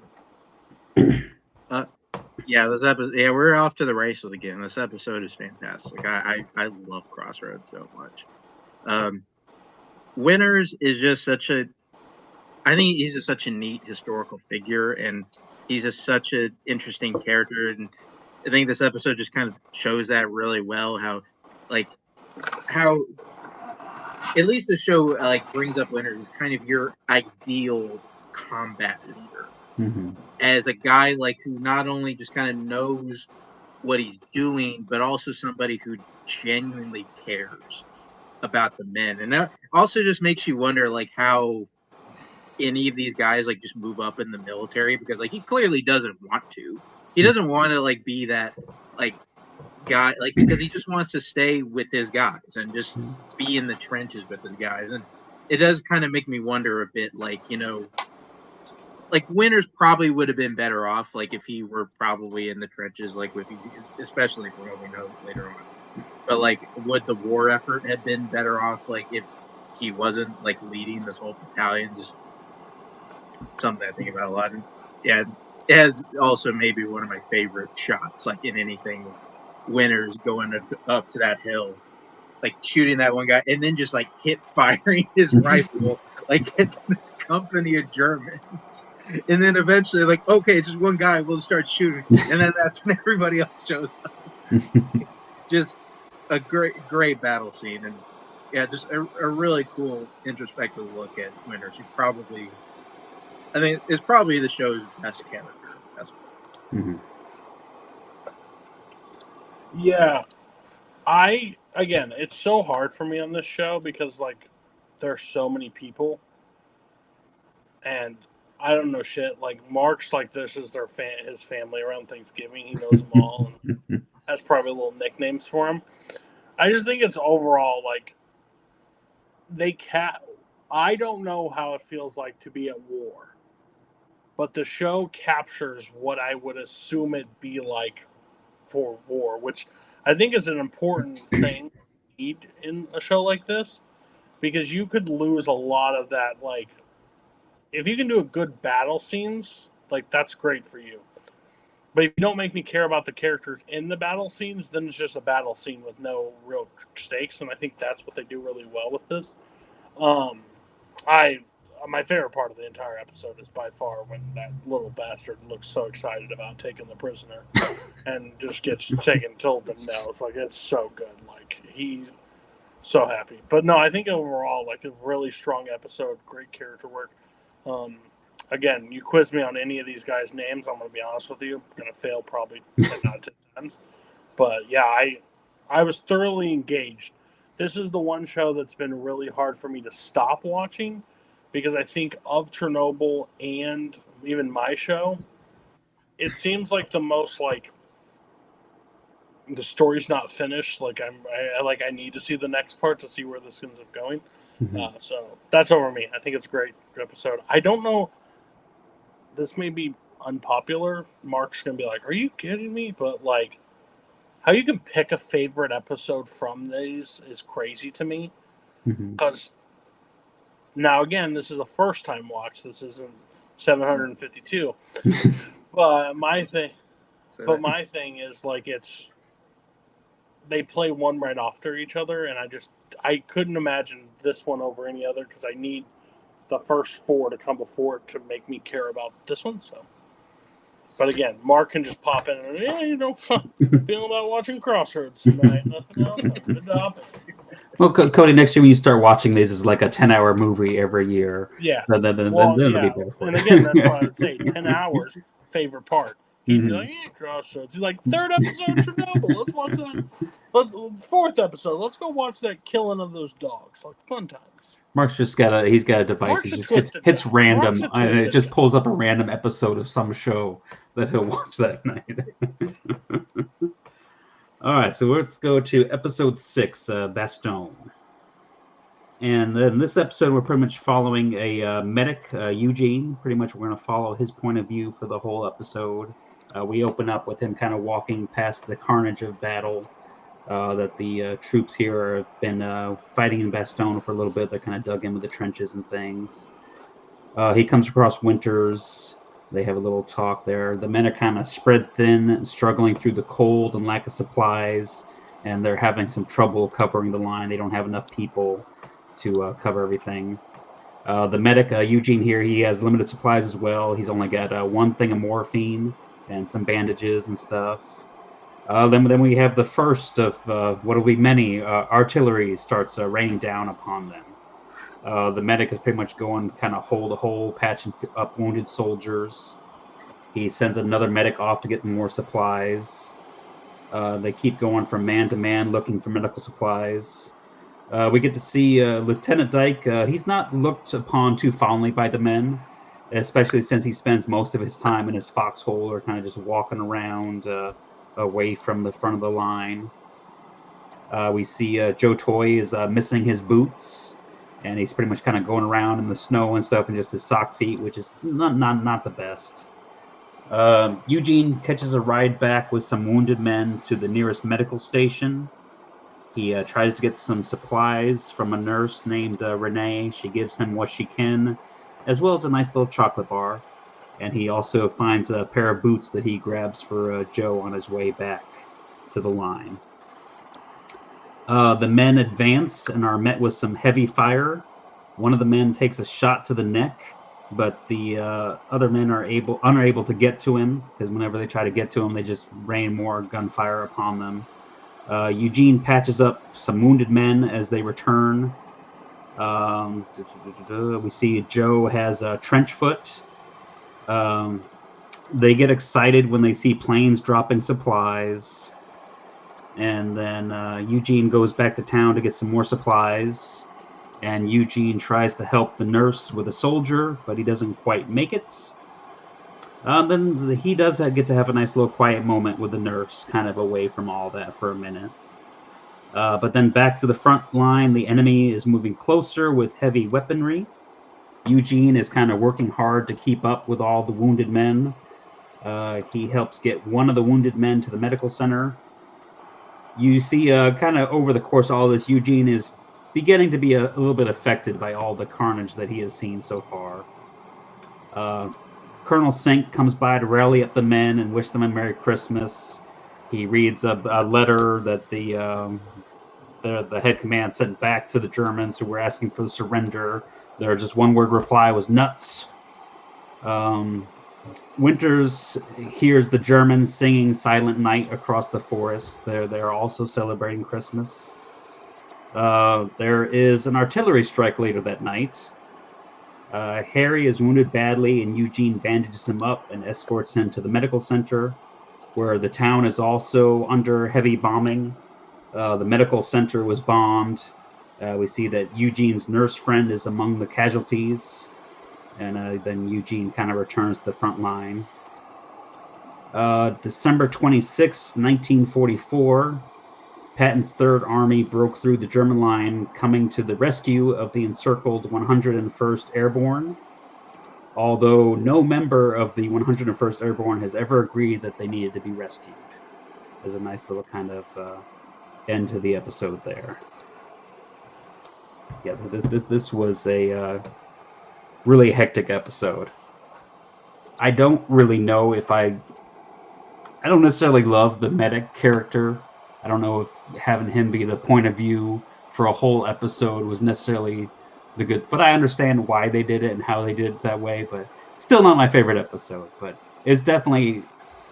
This episode. Yeah, we're off to the races again. This episode is fantastic. I love Crossroads so much. Winters is just such a. I think he's just such a neat historical figure, and he's just such an interesting character. And I think this episode just kind of shows that really well. How at least the show brings up Winters as kind of your ideal combat leader. Mm-hmm. As a guy who not only just kind of knows what he's doing, but also somebody who genuinely cares about the men. And that also just makes you wonder how any of these guys just move up in the military, because he clearly doesn't want to. He doesn't want to be that guy, because he just wants to stay with his guys and just be in the trenches with his guys. And it does kind of make me wonder a bit, Winters probably would have been better off if he were probably in the trenches with especially for what we know later on. But would the war effort have been better off if he wasn't leading this whole battalion? Just something I think about a lot. And yeah, it has also maybe one of my favorite shots in anything, Winters going up to that hill, shooting that one guy, and then just hip firing his rifle at this company of Germans. And then eventually, okay, it's just one guy, we'll start shooting. And then that's when everybody else shows up. Just a great battle scene. And yeah, just a really cool introspective look at Winters. I think it's probably the show's best character. That's Mm-hmm. Yeah. Again, it's so hard for me on this show because there's so many people. And I don't know shit. Mark's this is his family around Thanksgiving. He knows them all and has probably little nicknames for him. I just think it's overall I don't know how it feels like to be at war, but the show captures what I would assume it'd be like for war, which I think is an important thing to need in a show like this, because you could lose a lot of that if you can do a good battle scenes, that's great for you. But if you don't make me care about the characters in the battle scenes, then it's just a battle scene with no real stakes. And I think that's what they do really well with this. My favorite part of the entire episode is by far when that little bastard looks so excited about taking the prisoner and just gets taken told them no. It's like, it's so good. Like, he's so happy. But no, I think overall, like, a really strong episode, great character work. Again, you quiz me on any of these guys' names, I'm going to be honest with you. I'm going to fail probably 10 out of 10 times. But yeah, I was thoroughly engaged. This is the one show that's been really hard for me to stop watching because I think of Chernobyl and even my show, it seems like the most like the story's not finished. Like I need to see the next part to see where this ends up going. So that's over me. I think it's a great episode. I don't know. This may be unpopular. Mark's gonna be like, "Are you kidding me?" But like, how you can pick a favorite episode from these is crazy to me. Because now again, this is a first time watch. This isn't 752. But my thing is like they play one right after each other, and I couldn't imagine this one over any other because I need the first four to come before it to make me care about this one. So, but again, Mark can just pop in and feeling about watching Crossroads tonight. Nothing else. Good job. Well, Cody, next year when you start watching these is like a 10-hour movie every year. Yeah. Then it'll be better for and you. again, that's why I would say 10 hours, favorite part. He'd be like, Crossroads. He's like, third episode Chernobyl. Let's watch that. Fourth episode. Let's go watch that killing of those dogs. Like, fun times. Mark's just got a device. Mark's He just hits random. And it just pulls up a random episode of some show that he'll watch that night. All right, so let's go to episode 6, Bastogne. And in this episode, we're pretty much following a medic, Eugene. Pretty much we're going to follow his point of view for the whole episode. We open up with him kind of walking past the carnage of battle that the troops here have been fighting in Bastogne for a little bit. They're kind of dug in with the trenches and things. He comes across Winters. They have a little talk there. The men are kind of spread thin and struggling through the cold and lack of supplies, and they're having some trouble covering the line. They don't have enough people to cover everything. The medic, Eugene here, he has limited supplies as well. He's only got one thing of morphine and some bandages and stuff. Then we have the first of what will be many. Artillery starts raining down upon them. The medic is pretty much going kind of hole to hole, patching up wounded soldiers. He sends another medic off to get more supplies. They keep going from man to man looking for medical supplies. We get to see Lieutenant Dyke. He's not looked upon too fondly by the men, especially since he spends most of his time in his foxhole or kind of just walking around away from the front of the line. We see Joe Toy is missing his boots, and he's pretty much kind of going around in the snow and stuff in just his sock feet, which is not the best. Eugene catches a ride back with some wounded men to the nearest medical station. He tries to get some supplies from a nurse named Renee. She gives him what she can, as well as a nice little chocolate bar. And he also finds a pair of boots that he grabs for Joe on his way back to the line. The men advance and are met with some heavy fire. One of the men takes a shot to the neck, but the other men are unable to get to him, because whenever they try to get to him, they just rain more gunfire upon them. Eugene patches up some wounded men as they return. We see Joe has a trench foot. They get excited when they see planes dropping supplies. And then Eugene goes back to town to get some more supplies. And Eugene tries to help the nurse with a soldier, but he doesn't quite make it. Then he does get to have a nice little quiet moment with the nurse, kind of away from all that for a minute. But then back to the front line, the enemy is moving closer with heavy weaponry. Eugene is kind of working hard to keep up with all the wounded men. He helps get one of the wounded men to the medical center. You see kind of over the course of all this, Eugene is beginning to be a little bit affected by all the carnage that he has seen so far. Colonel Sink comes by to rally up the men and wish them a Merry Christmas. He reads a letter that the head command sent back to the Germans who were asking for the surrender Their just one-word reply was nuts. Winters hears the Germans singing Silent Night across the forest. They're also celebrating Christmas. There is an artillery strike later that night. Harry is wounded badly, and Eugene bandages him up and escorts him to the medical center, where the town is also under heavy bombing. The medical center was bombed. We see that Eugene's nurse friend is among the casualties, and then Eugene kind of returns to the front line. December 26, 1944, Patton's Third Army broke through the German line, coming to the rescue of the encircled 101st Airborne. Although no member of the 101st Airborne has ever agreed that they needed to be rescued. There's a nice little kind of end to the episode there. Yeah, this was a really hectic episode. I don't really know if I don't necessarily love the medic character. I don't know if having him be the point of view for a whole episode was necessarily the good, but I understand why they did it and how they did it that way, but still not my favorite episode. But it's definitely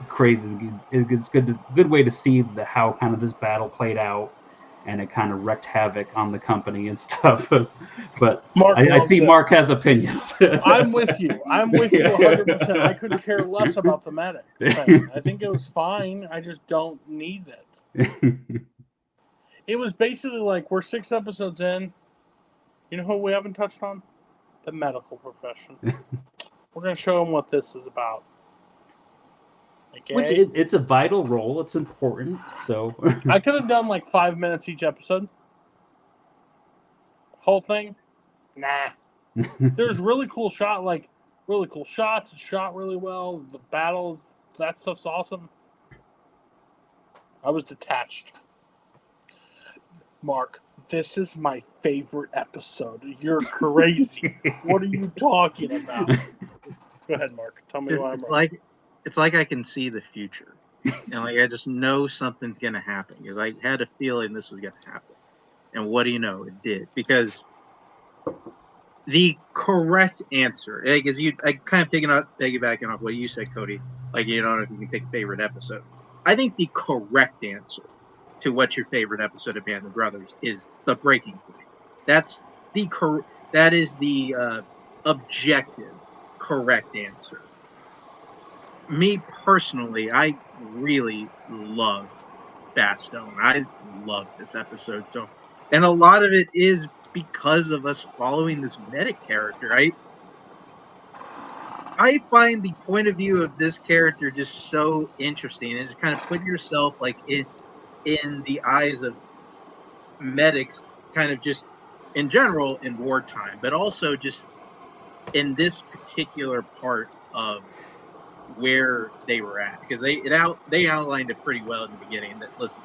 crazy. It's good way to see how kind of this battle played out, and it kind of wreaked havoc on the company and stuff. But I see Mark has opinions. I'm with you. I'm with you 100%. I could care less about the medic thing. I think it was fine. I just don't need it. It was basically like, we're 6 episodes in. You know who we haven't touched on? The medical profession. We're going to show them what this is about. Okay? Which it's a vital role. It's important. So I could have done like 5 minutes each episode. Whole thing? Nah. There's really cool shots. It's shot really well. The battles, that stuff's awesome. I was detached. Mark, this is my favorite episode. You're crazy. What are you talking about? Go ahead, Mark. Tell me why I'm right. It's like I can see the future. And like I just know something's gonna happen. Because I had a feeling this was gonna happen. And what do you know? It did. Because the correct answer, because I kind of piggybacking off what you said, Cody, like you don't know if you can pick a favorite episode. I think the correct answer to what's your favorite episode of Band of Brothers is the breaking point. That is the objective correct answer. Me personally, I really love Bastogne. I love this episode. And a lot of it is because of us following this medic character. I find the point of view of this character just so interesting, and just kind of put yourself like in the eyes of medics, kind of just in general in wartime, but also just in this particular part of where they were at, because they outlined it pretty well in the beginning. That listen,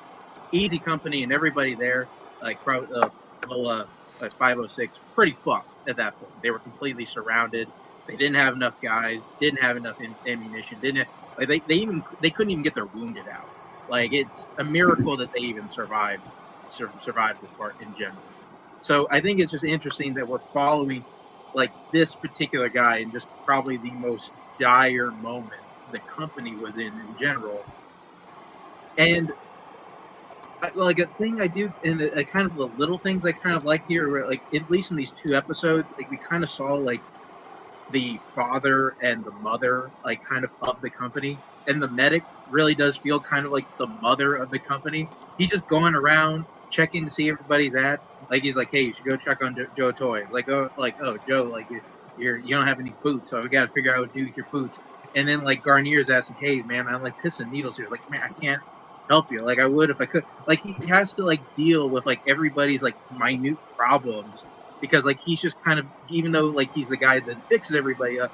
Easy Company and everybody there, like 506, pretty fucked at that point. They were completely surrounded. They didn't have enough guys. Didn't have enough ammunition. They couldn't even get their wounded out. Like, it's a miracle that they even survived this part in general. So I think it's just interesting that we're following like this particular guy in just probably the most dire moment the company was in general. And like a thing I do, and kind of the little things I kind of like here, where, like at least in these 2 episodes, like we kind of saw like the father and the mother, like kind of the company, and the medic really does feel kind of like the mother of the company. He's just going around checking to see everybody's at. Like he's like, hey, you should go check on Joe Toy. Like oh Joe, like you don't have any boots, so we got to figure out what to do with your boots. And then like Garnier's asking, hey man, I'm like pissing needles here. Like man, I can't help you. Like I would if I could. Like he has to like deal with like everybody's like minute problems, because like he's just kind of, even though like he's the guy that fixes everybody up,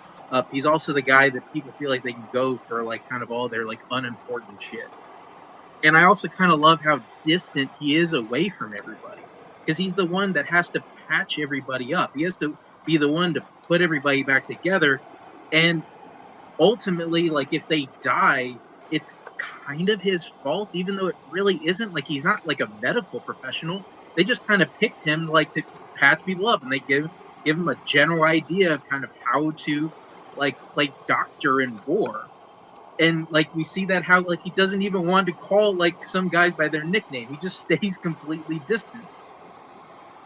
he's also the guy that people feel like they can go for like kind of all their like unimportant shit. And I also kind of love how distant he is away from everybody, because he's the one that has to patch everybody up. He has to be the one to put everybody back together. And ultimately, like if they die, it's kind of his fault, even though it really isn't. Like he's not like a medical professional. They just kind of picked him like to patch people up, and they give him a general idea of kind of how to like play doctor in war. And like we see that how like he doesn't even want to call like some guys by their nickname. He just stays completely distant.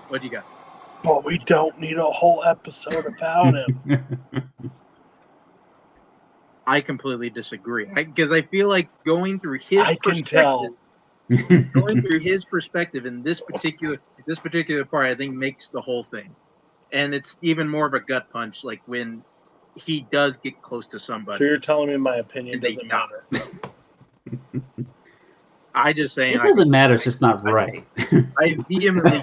What do you guys? But we don't need a whole episode about him. I completely disagree because I feel like going through his I can tell. going through his perspective in this particular part, I think makes the whole thing, and it's even more of a gut punch. Like when he does get close to somebody. So you're telling me my opinion doesn't matter? I just saying it doesn't matter. It's just not right. I vehemently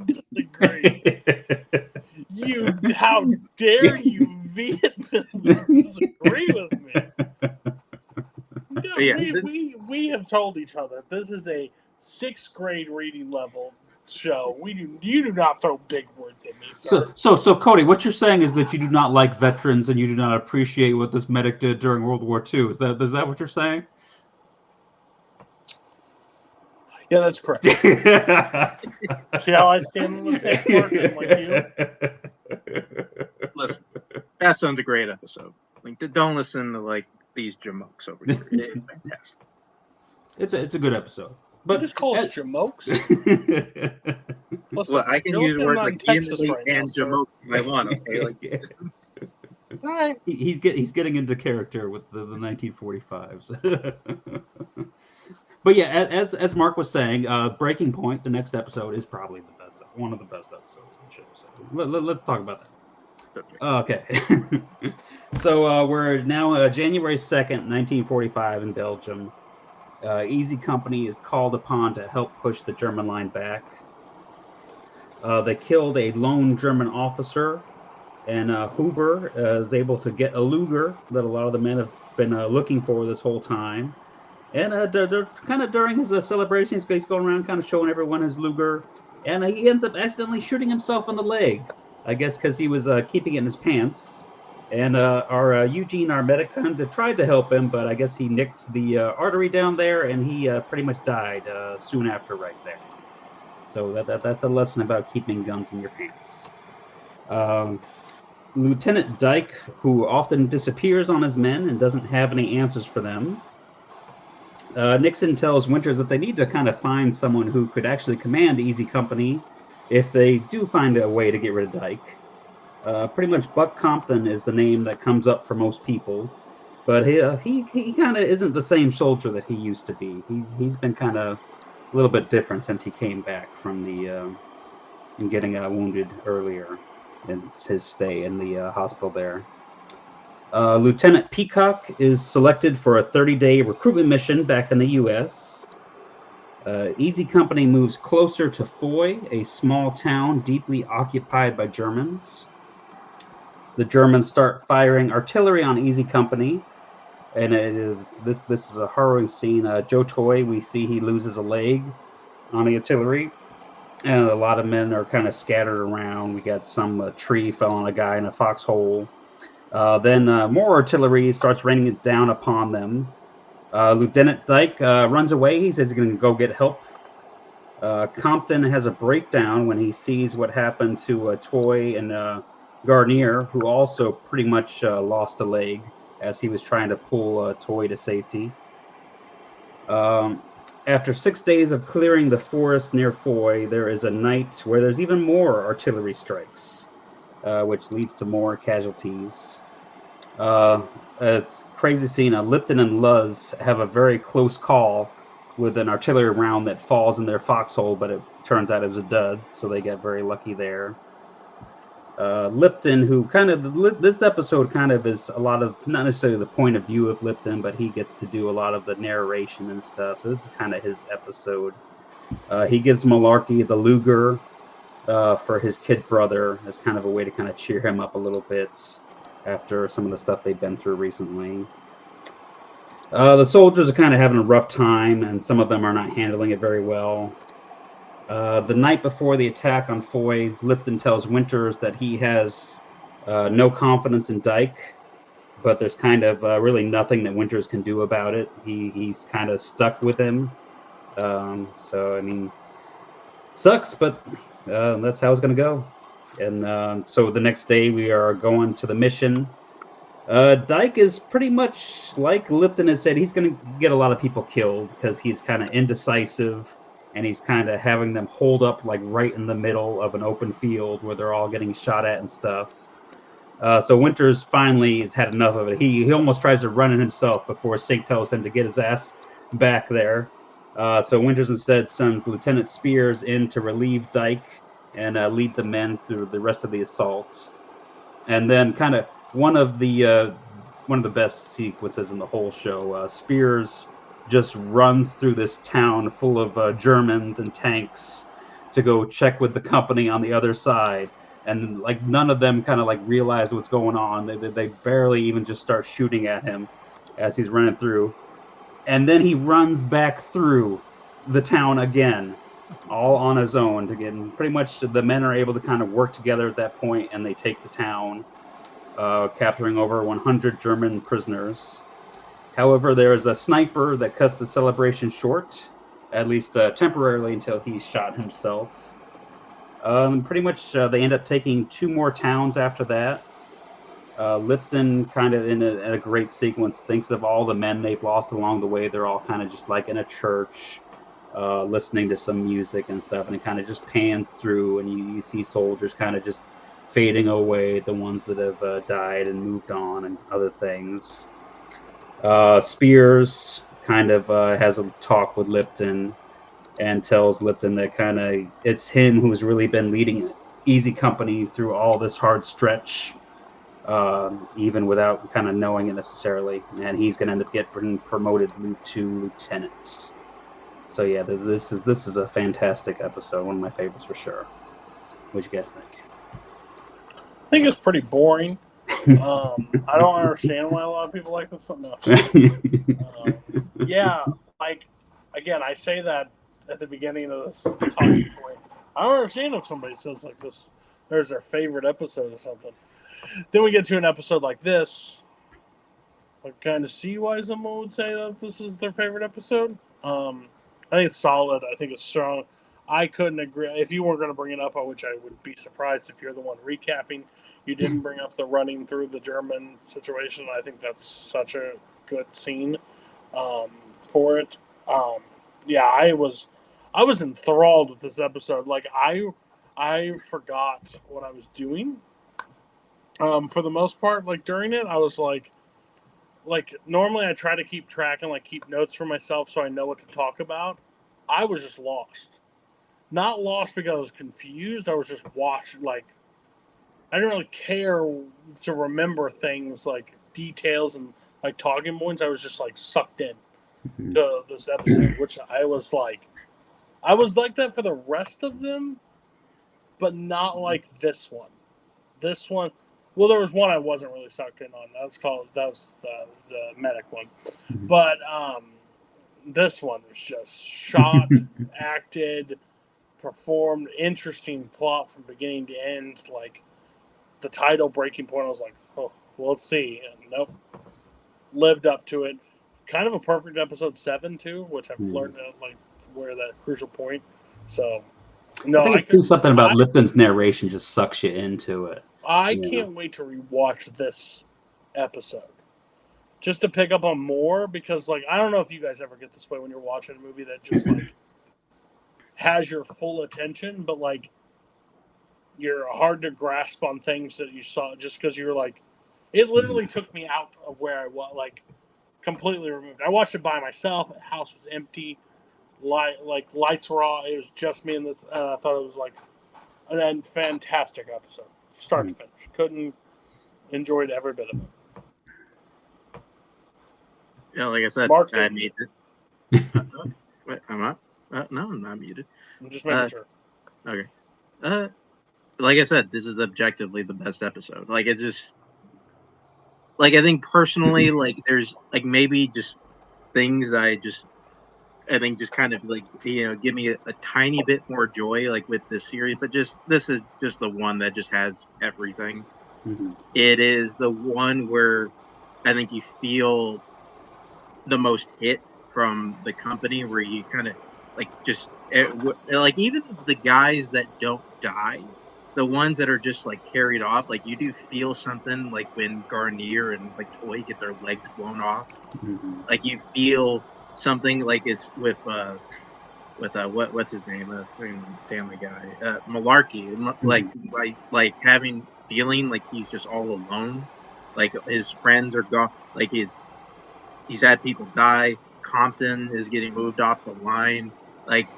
disagree. How dare you vehemently disagree with me? Yeah, we have told each other this is a 6th grade reading level show. You do not throw big words at me, sir. So Cody, what you're saying is that you do not like veterans and you do not appreciate what this medic did during World War II. Is that what you're saying? Yeah, that's correct. See how I stand on the tape working like you? Listen, Fast Stone's a great episode. Like, don't listen to like these jamokes over here. It's fantastic. It's a good episode. But you just call us jamokes. Listen, well, I can use words like vehemently right and jamoke if I want. Okay, like. All right. He's getting into character with the 1945s. But yeah, as Mark was saying, Breaking Point, the next episode is probably one of the best episodes of the show. So let's talk about that. Okay. So we're now January 2nd, 1945 in Belgium. Easy Company is called upon to help push the German line back. They killed a lone German officer, and Huber is able to get a Luger that a lot of the men have been looking for this whole time. And they're kind of during his celebration, he's going around kind of showing everyone his Luger, and he ends up accidentally shooting himself in the leg, I guess because he was keeping it in his pants. And our Eugene, our medic, kind of tried to help him, but I guess he nicked the artery down there, and he pretty much died soon after right there. So that's a lesson about keeping guns in your pants. Lieutenant Dyke, who often disappears on his men and doesn't have any answers for them. Nixon tells Winters that they need to kind of find someone who could actually command Easy Company if they do find a way to get rid of Dyke. Pretty much Buck Compton is the name that comes up for most people, but he kind of isn't the same soldier that he used to be. He's been kind of a little bit different since he came back from the getting wounded earlier in his stay in the hospital there. Lieutenant Peacock is selected for a 30-day recruitment mission back in the U.S. Easy Company moves closer to Foy, a small town deeply occupied by Germans. The Germans start firing artillery on Easy Company, and this is a harrowing scene. Joe Toy, we see he loses a leg on the artillery, and a lot of men are kind of scattered around. We got some tree fell on a guy in a foxhole. Then more artillery starts raining down upon them. Lieutenant Dyke runs away. He says he's going to go get help. Compton has a breakdown when he sees what happened to Toy and Garnier, who also pretty much lost a leg as he was trying to pull Toy to safety. After 6 days of clearing the forest near Foy, there is a night where there's even more artillery strikes, which leads to more casualties. It's a crazy scene. Lipton and Luz have a very close call with an artillery round that falls in their foxhole, but it turns out it was a dud, so they get very lucky there. Lipton, who this episode kind of is a lot of, not necessarily the point of view of Lipton, but he gets to do a lot of the narration and stuff, so this is kind of his episode. He gives Malarkey the Luger for his kid brother as kind of a way to kind of cheer him up a little bit after some of the stuff they've been through recently. The soldiers are kind of having a rough time, and some of them are not handling it very well. The night before the attack on Foy, Lipton tells Winters that he has no confidence in Dyke, but there's kind of really nothing that Winters can do about it. He's kind of stuck with him. So, I mean, sucks, but that's how it's going to go. And so the next day we are going to the mission. Dyke is pretty much like Lipton has said. He's going to get a lot of people killed because he's kind of indecisive, and he's kind of having them hold up like right in the middle of an open field where they're all getting shot at and stuff. So Winters finally has had enough of it. He almost tries to run it himself before Sink tells him to get his ass back there. So Winters instead sends Lieutenant Spears in to relieve Dyke and lead the men through the rest of the assault. And then kind of one of the best sequences in the whole show. Spears just runs through this town full of Germans and tanks to go check with the company on the other side, and like none of them kind of like realize what's going on. They barely even just start shooting at him as he's running through, and then he runs back through the town again, all on his own. To get pretty much the men are able to kind of work together at that point, and they take the town. Capturing over 100 German prisoners. However, there is a sniper that cuts the celebration short, at least temporarily until he's shot himself. Pretty much they end up taking 2 more towns after that. Lipton, kind of in a great sequence, thinks of all the men they've lost along the way. They're all kind of just like in a church, listening to some music and stuff, and it kind of just pans through, and you see soldiers kind of just fading away, the ones that have died and moved on and other things. Spears kind of has a talk with Lipton and tells Lipton that kind of it's him who's really been leading Easy Company through all this hard stretch, even without kind of knowing it necessarily, and he's going to end up getting promoted to lieutenant. So yeah, this is a fantastic episode, one of my favorites for sure. What do you guys think? I think it's pretty boring. I don't understand why a lot of people like this one. No. Yeah, like, again, I say that at the beginning of this talking point. I don't understand if somebody says like this, there's their favorite episode or something. Then we get to an episode like this. I kind of see why someone would say that this is their favorite episode. I think it's solid. I think it's strong. I couldn't agree. If you weren't going to bring it up, which I would be surprised if you're the one recapping, you didn't bring up the running through the German situation. I think that's such a good scene for it. Yeah, I was enthralled with this episode. Like I forgot what I was doing. For the most part, like during it, I was like normally I try to keep track and like keep notes for myself so I know what to talk about. I was just lost. Not lost because I was confused. I was just watching, like, I didn't really care to remember things like details and like talking points. I was just like sucked in to this episode, which I was like that for the rest of them, but not like this one. This one, well, there was one I wasn't really sucked in on. That was the medic one, but this one was just shot, acted, performed, interesting plot from beginning to end. Like the title breaking point, I was like, oh, well, let's see. And nope, lived up to it. Kind of a perfect episode 7 too, which I've learned like where that crucial point. So no, I think it's something about Lipton's narration just sucks you into it. I can't wait to rewatch this episode just to pick up on more, because like I don't know if you guys ever get this way when you're watching a movie that just like has your full attention, but like you're hard to grasp on things that you saw just because you're like, it literally took me out of where I was, like completely removed. I watched it by myself. The house was empty. Lights were off. It was just me and this. I thought it was like a fantastic episode, start to finish. Couldn't enjoyed every bit of it. Yeah, like I said, Mark, I muted. Wait, I'm up. No, I'm not muted. I'm just making sure. Okay. Like I said, this is objectively the best episode. Like it just, like I think personally, like there's like maybe just things that I think just kind of like, you know, give me a tiny bit more joy like with this series, but just this is just the one that just has everything. It is the one where I think you feel the most hit from the company, where you kind of like just like even the guys that don't die, the ones that are just like carried off, like you do feel something like when Garnier and like Toy get their legs blown off. Mm-hmm. Like you feel something like it's with what's his name, Family Guy, Malarkey, like having feeling like he's just all alone, like his friends are gone, like he's had people die. Compton is getting moved off the line, like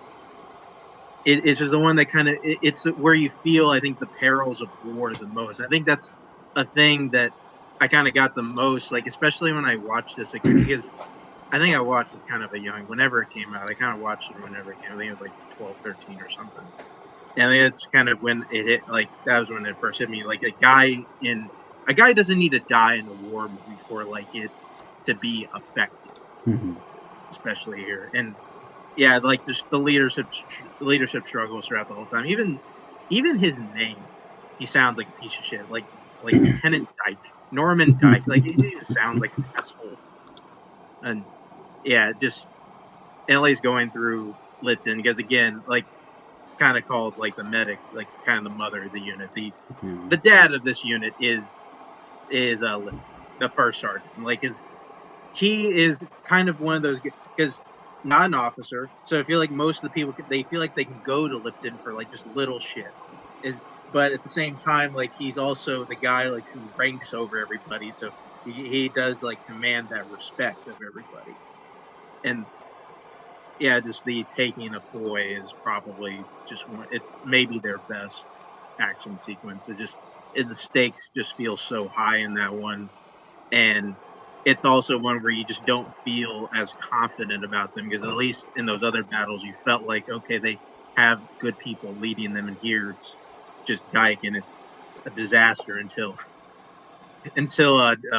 it's just the one that kind of it's where you feel, I think, the perils of war the most. I think that's a thing that I kind of got the most, like especially when I watched this again, because I think I watched this kind of a young, whenever it came out. I kind of watched it whenever it came out. I think it was like 12, 13 or something. And it's kind of when it hit, like, that was when it first hit me. Like, a guy doesn't need to die in a war movie for, like, it to be effective, Mm-hmm. especially here. And, yeah, like, just the leadership struggles throughout the whole time. Even his name, he sounds like a piece of shit. Like Lieutenant Dyke, Norman Dyke. Like, he just sounds like an asshole. And, yeah, just LA's going through Lipton because, again, like, kind of called like the medic, like kind of the mother of the unit. The dad of this unit is Lipton, the first sergeant. Like he is kind of one of those, because not an officer, so I feel like most of the people, they feel like they can go to Lipton for like just little shit. But at the same time, like he's also the guy like who ranks over everybody, so he does like command that respect of everybody. And yeah, just the taking of Foy is probably just one. It's maybe their best action sequence. The stakes just feel so high in that one, and it's also one where you just don't feel as confident about them, because at least in those other battles you felt like, okay, they have good people leading them, and here it's just Dyke, and it's a disaster until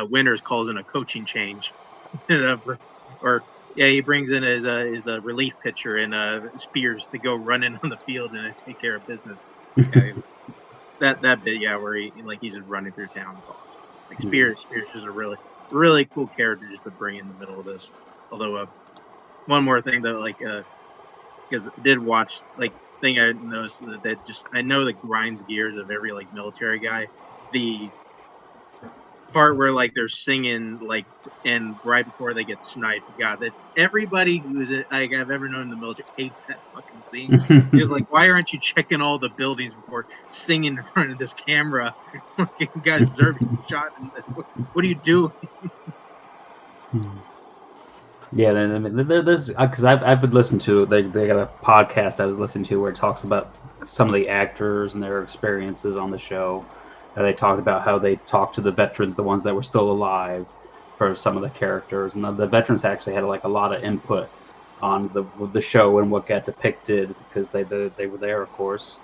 Winters calls in a coaching change, or yeah, he brings in his relief pitcher and Spears to go run in on the field and take care of business. Yeah, that bit, yeah, where he's just running through town. It's awesome. Like Spears is a really cool character just to bring in the middle of this. Although one more thing though, like because I did watch, like, thing I noticed that just I know that grinds gears of every like military guy, the part where like they're singing, like, and right before they get sniped. God, that everybody who's like I've ever known in the military hates that fucking scene. Just like, why aren't you checking all the buildings before singing in front of this camera? You guys deserve to be shot in this. What are you doing? Yeah, there's because I've been listening to, they got a podcast I was listening to where it talks about some of the actors and their experiences on the show. They talked about how they talked to the veterans, the ones that were still alive, for some of the characters, and the veterans actually had like a lot of input on the show and what got depicted, because they were there, of course.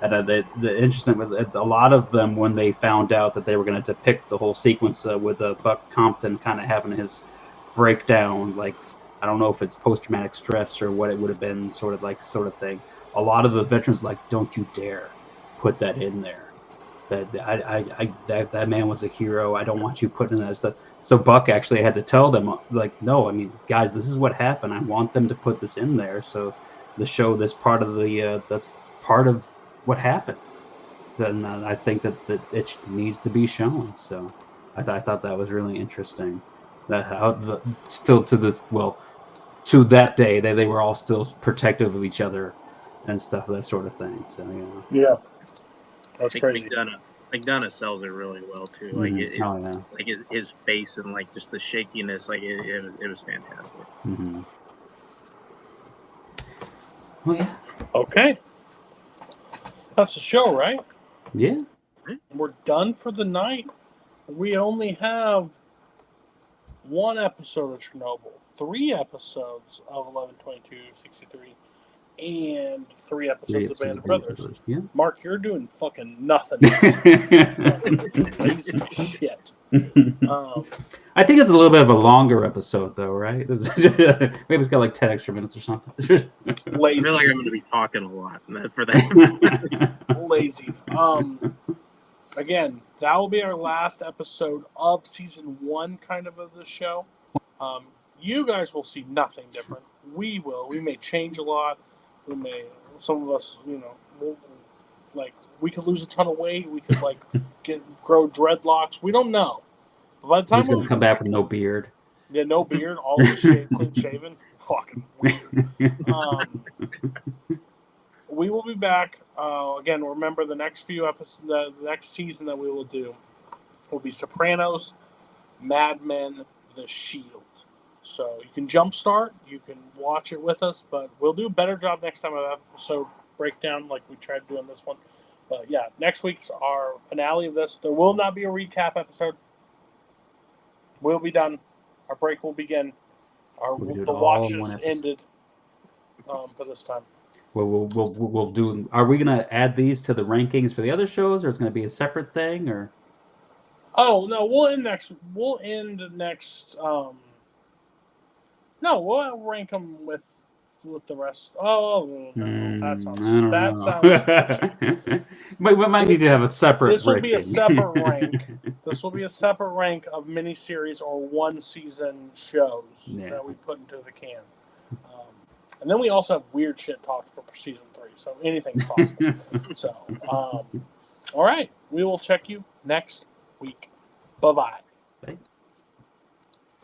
And the interesting with a lot of them, when they found out that they were going to depict the whole sequence with Buck Compton kind of having his breakdown, like, I don't know if it's post-traumatic stress or what it would have been, sort of thing. A lot of the veterans like, don't you dare put that in there. That man was a hero. I don't want you putting that stuff. So Buck actually had to tell them, like, no, I mean, guys, this is what happened. I want them to put this in there, so the show this part of the that's part of what happened. And I think that it needs to be shown. So I thought that was really interesting. That how still to this, well, to that day, they were all still protective of each other and stuff, that sort of thing. So yeah, that's crazy. McDonough sells it really well too. Like like his face and like just the shakiness, like it was fantastic. Mm-hmm. Oh yeah. Okay, that's the show, right? Yeah. We're done for the night. We only have one episode of Chernobyl, 3 episodes of 11/22/63, and 3 episodes of Band of Brothers. Yeah. Mark, you're doing fucking nothing. Lazy shit. I think it's a little bit of a longer episode, though, right? Maybe it's got like 10 extra minutes or something. Lazy. I feel like I'm going to be talking a lot for that. Lazy. Again, that will be our last episode of season 1, kind of the show. You guys will see nothing different. We will. We may change a lot. Some of us, we could lose a ton of weight. We could grow dreadlocks. We don't know. But by the time He's gonna come back with no beard. Yeah, no beard, all of us clean shaven. Fucking weird. We will be back again. Remember, the next few episodes, the next season that we will do will be Sopranos, Mad Men, The Shield. So you can jumpstart, you can watch it with us, but we'll do a better job next time of episode breakdown like we tried doing this one. But yeah, next week's our finale of this. There will not be a recap episode. We'll be done. Our break will begin. The watch has ended for this time. We'll do. Are we gonna add these to the rankings for the other shows, or it's gonna be a separate thing, or? Oh no, we'll end next. No, we'll rank them with the rest. Oh no, that sounds. We might need to have a separate. This will be a separate rank. This will be a separate rank of miniseries or one season shows that we put into the can. And then we also have weird shit talked for season 3, so anything's possible. So, all right, we will check you next week. Bye-bye. Thanks.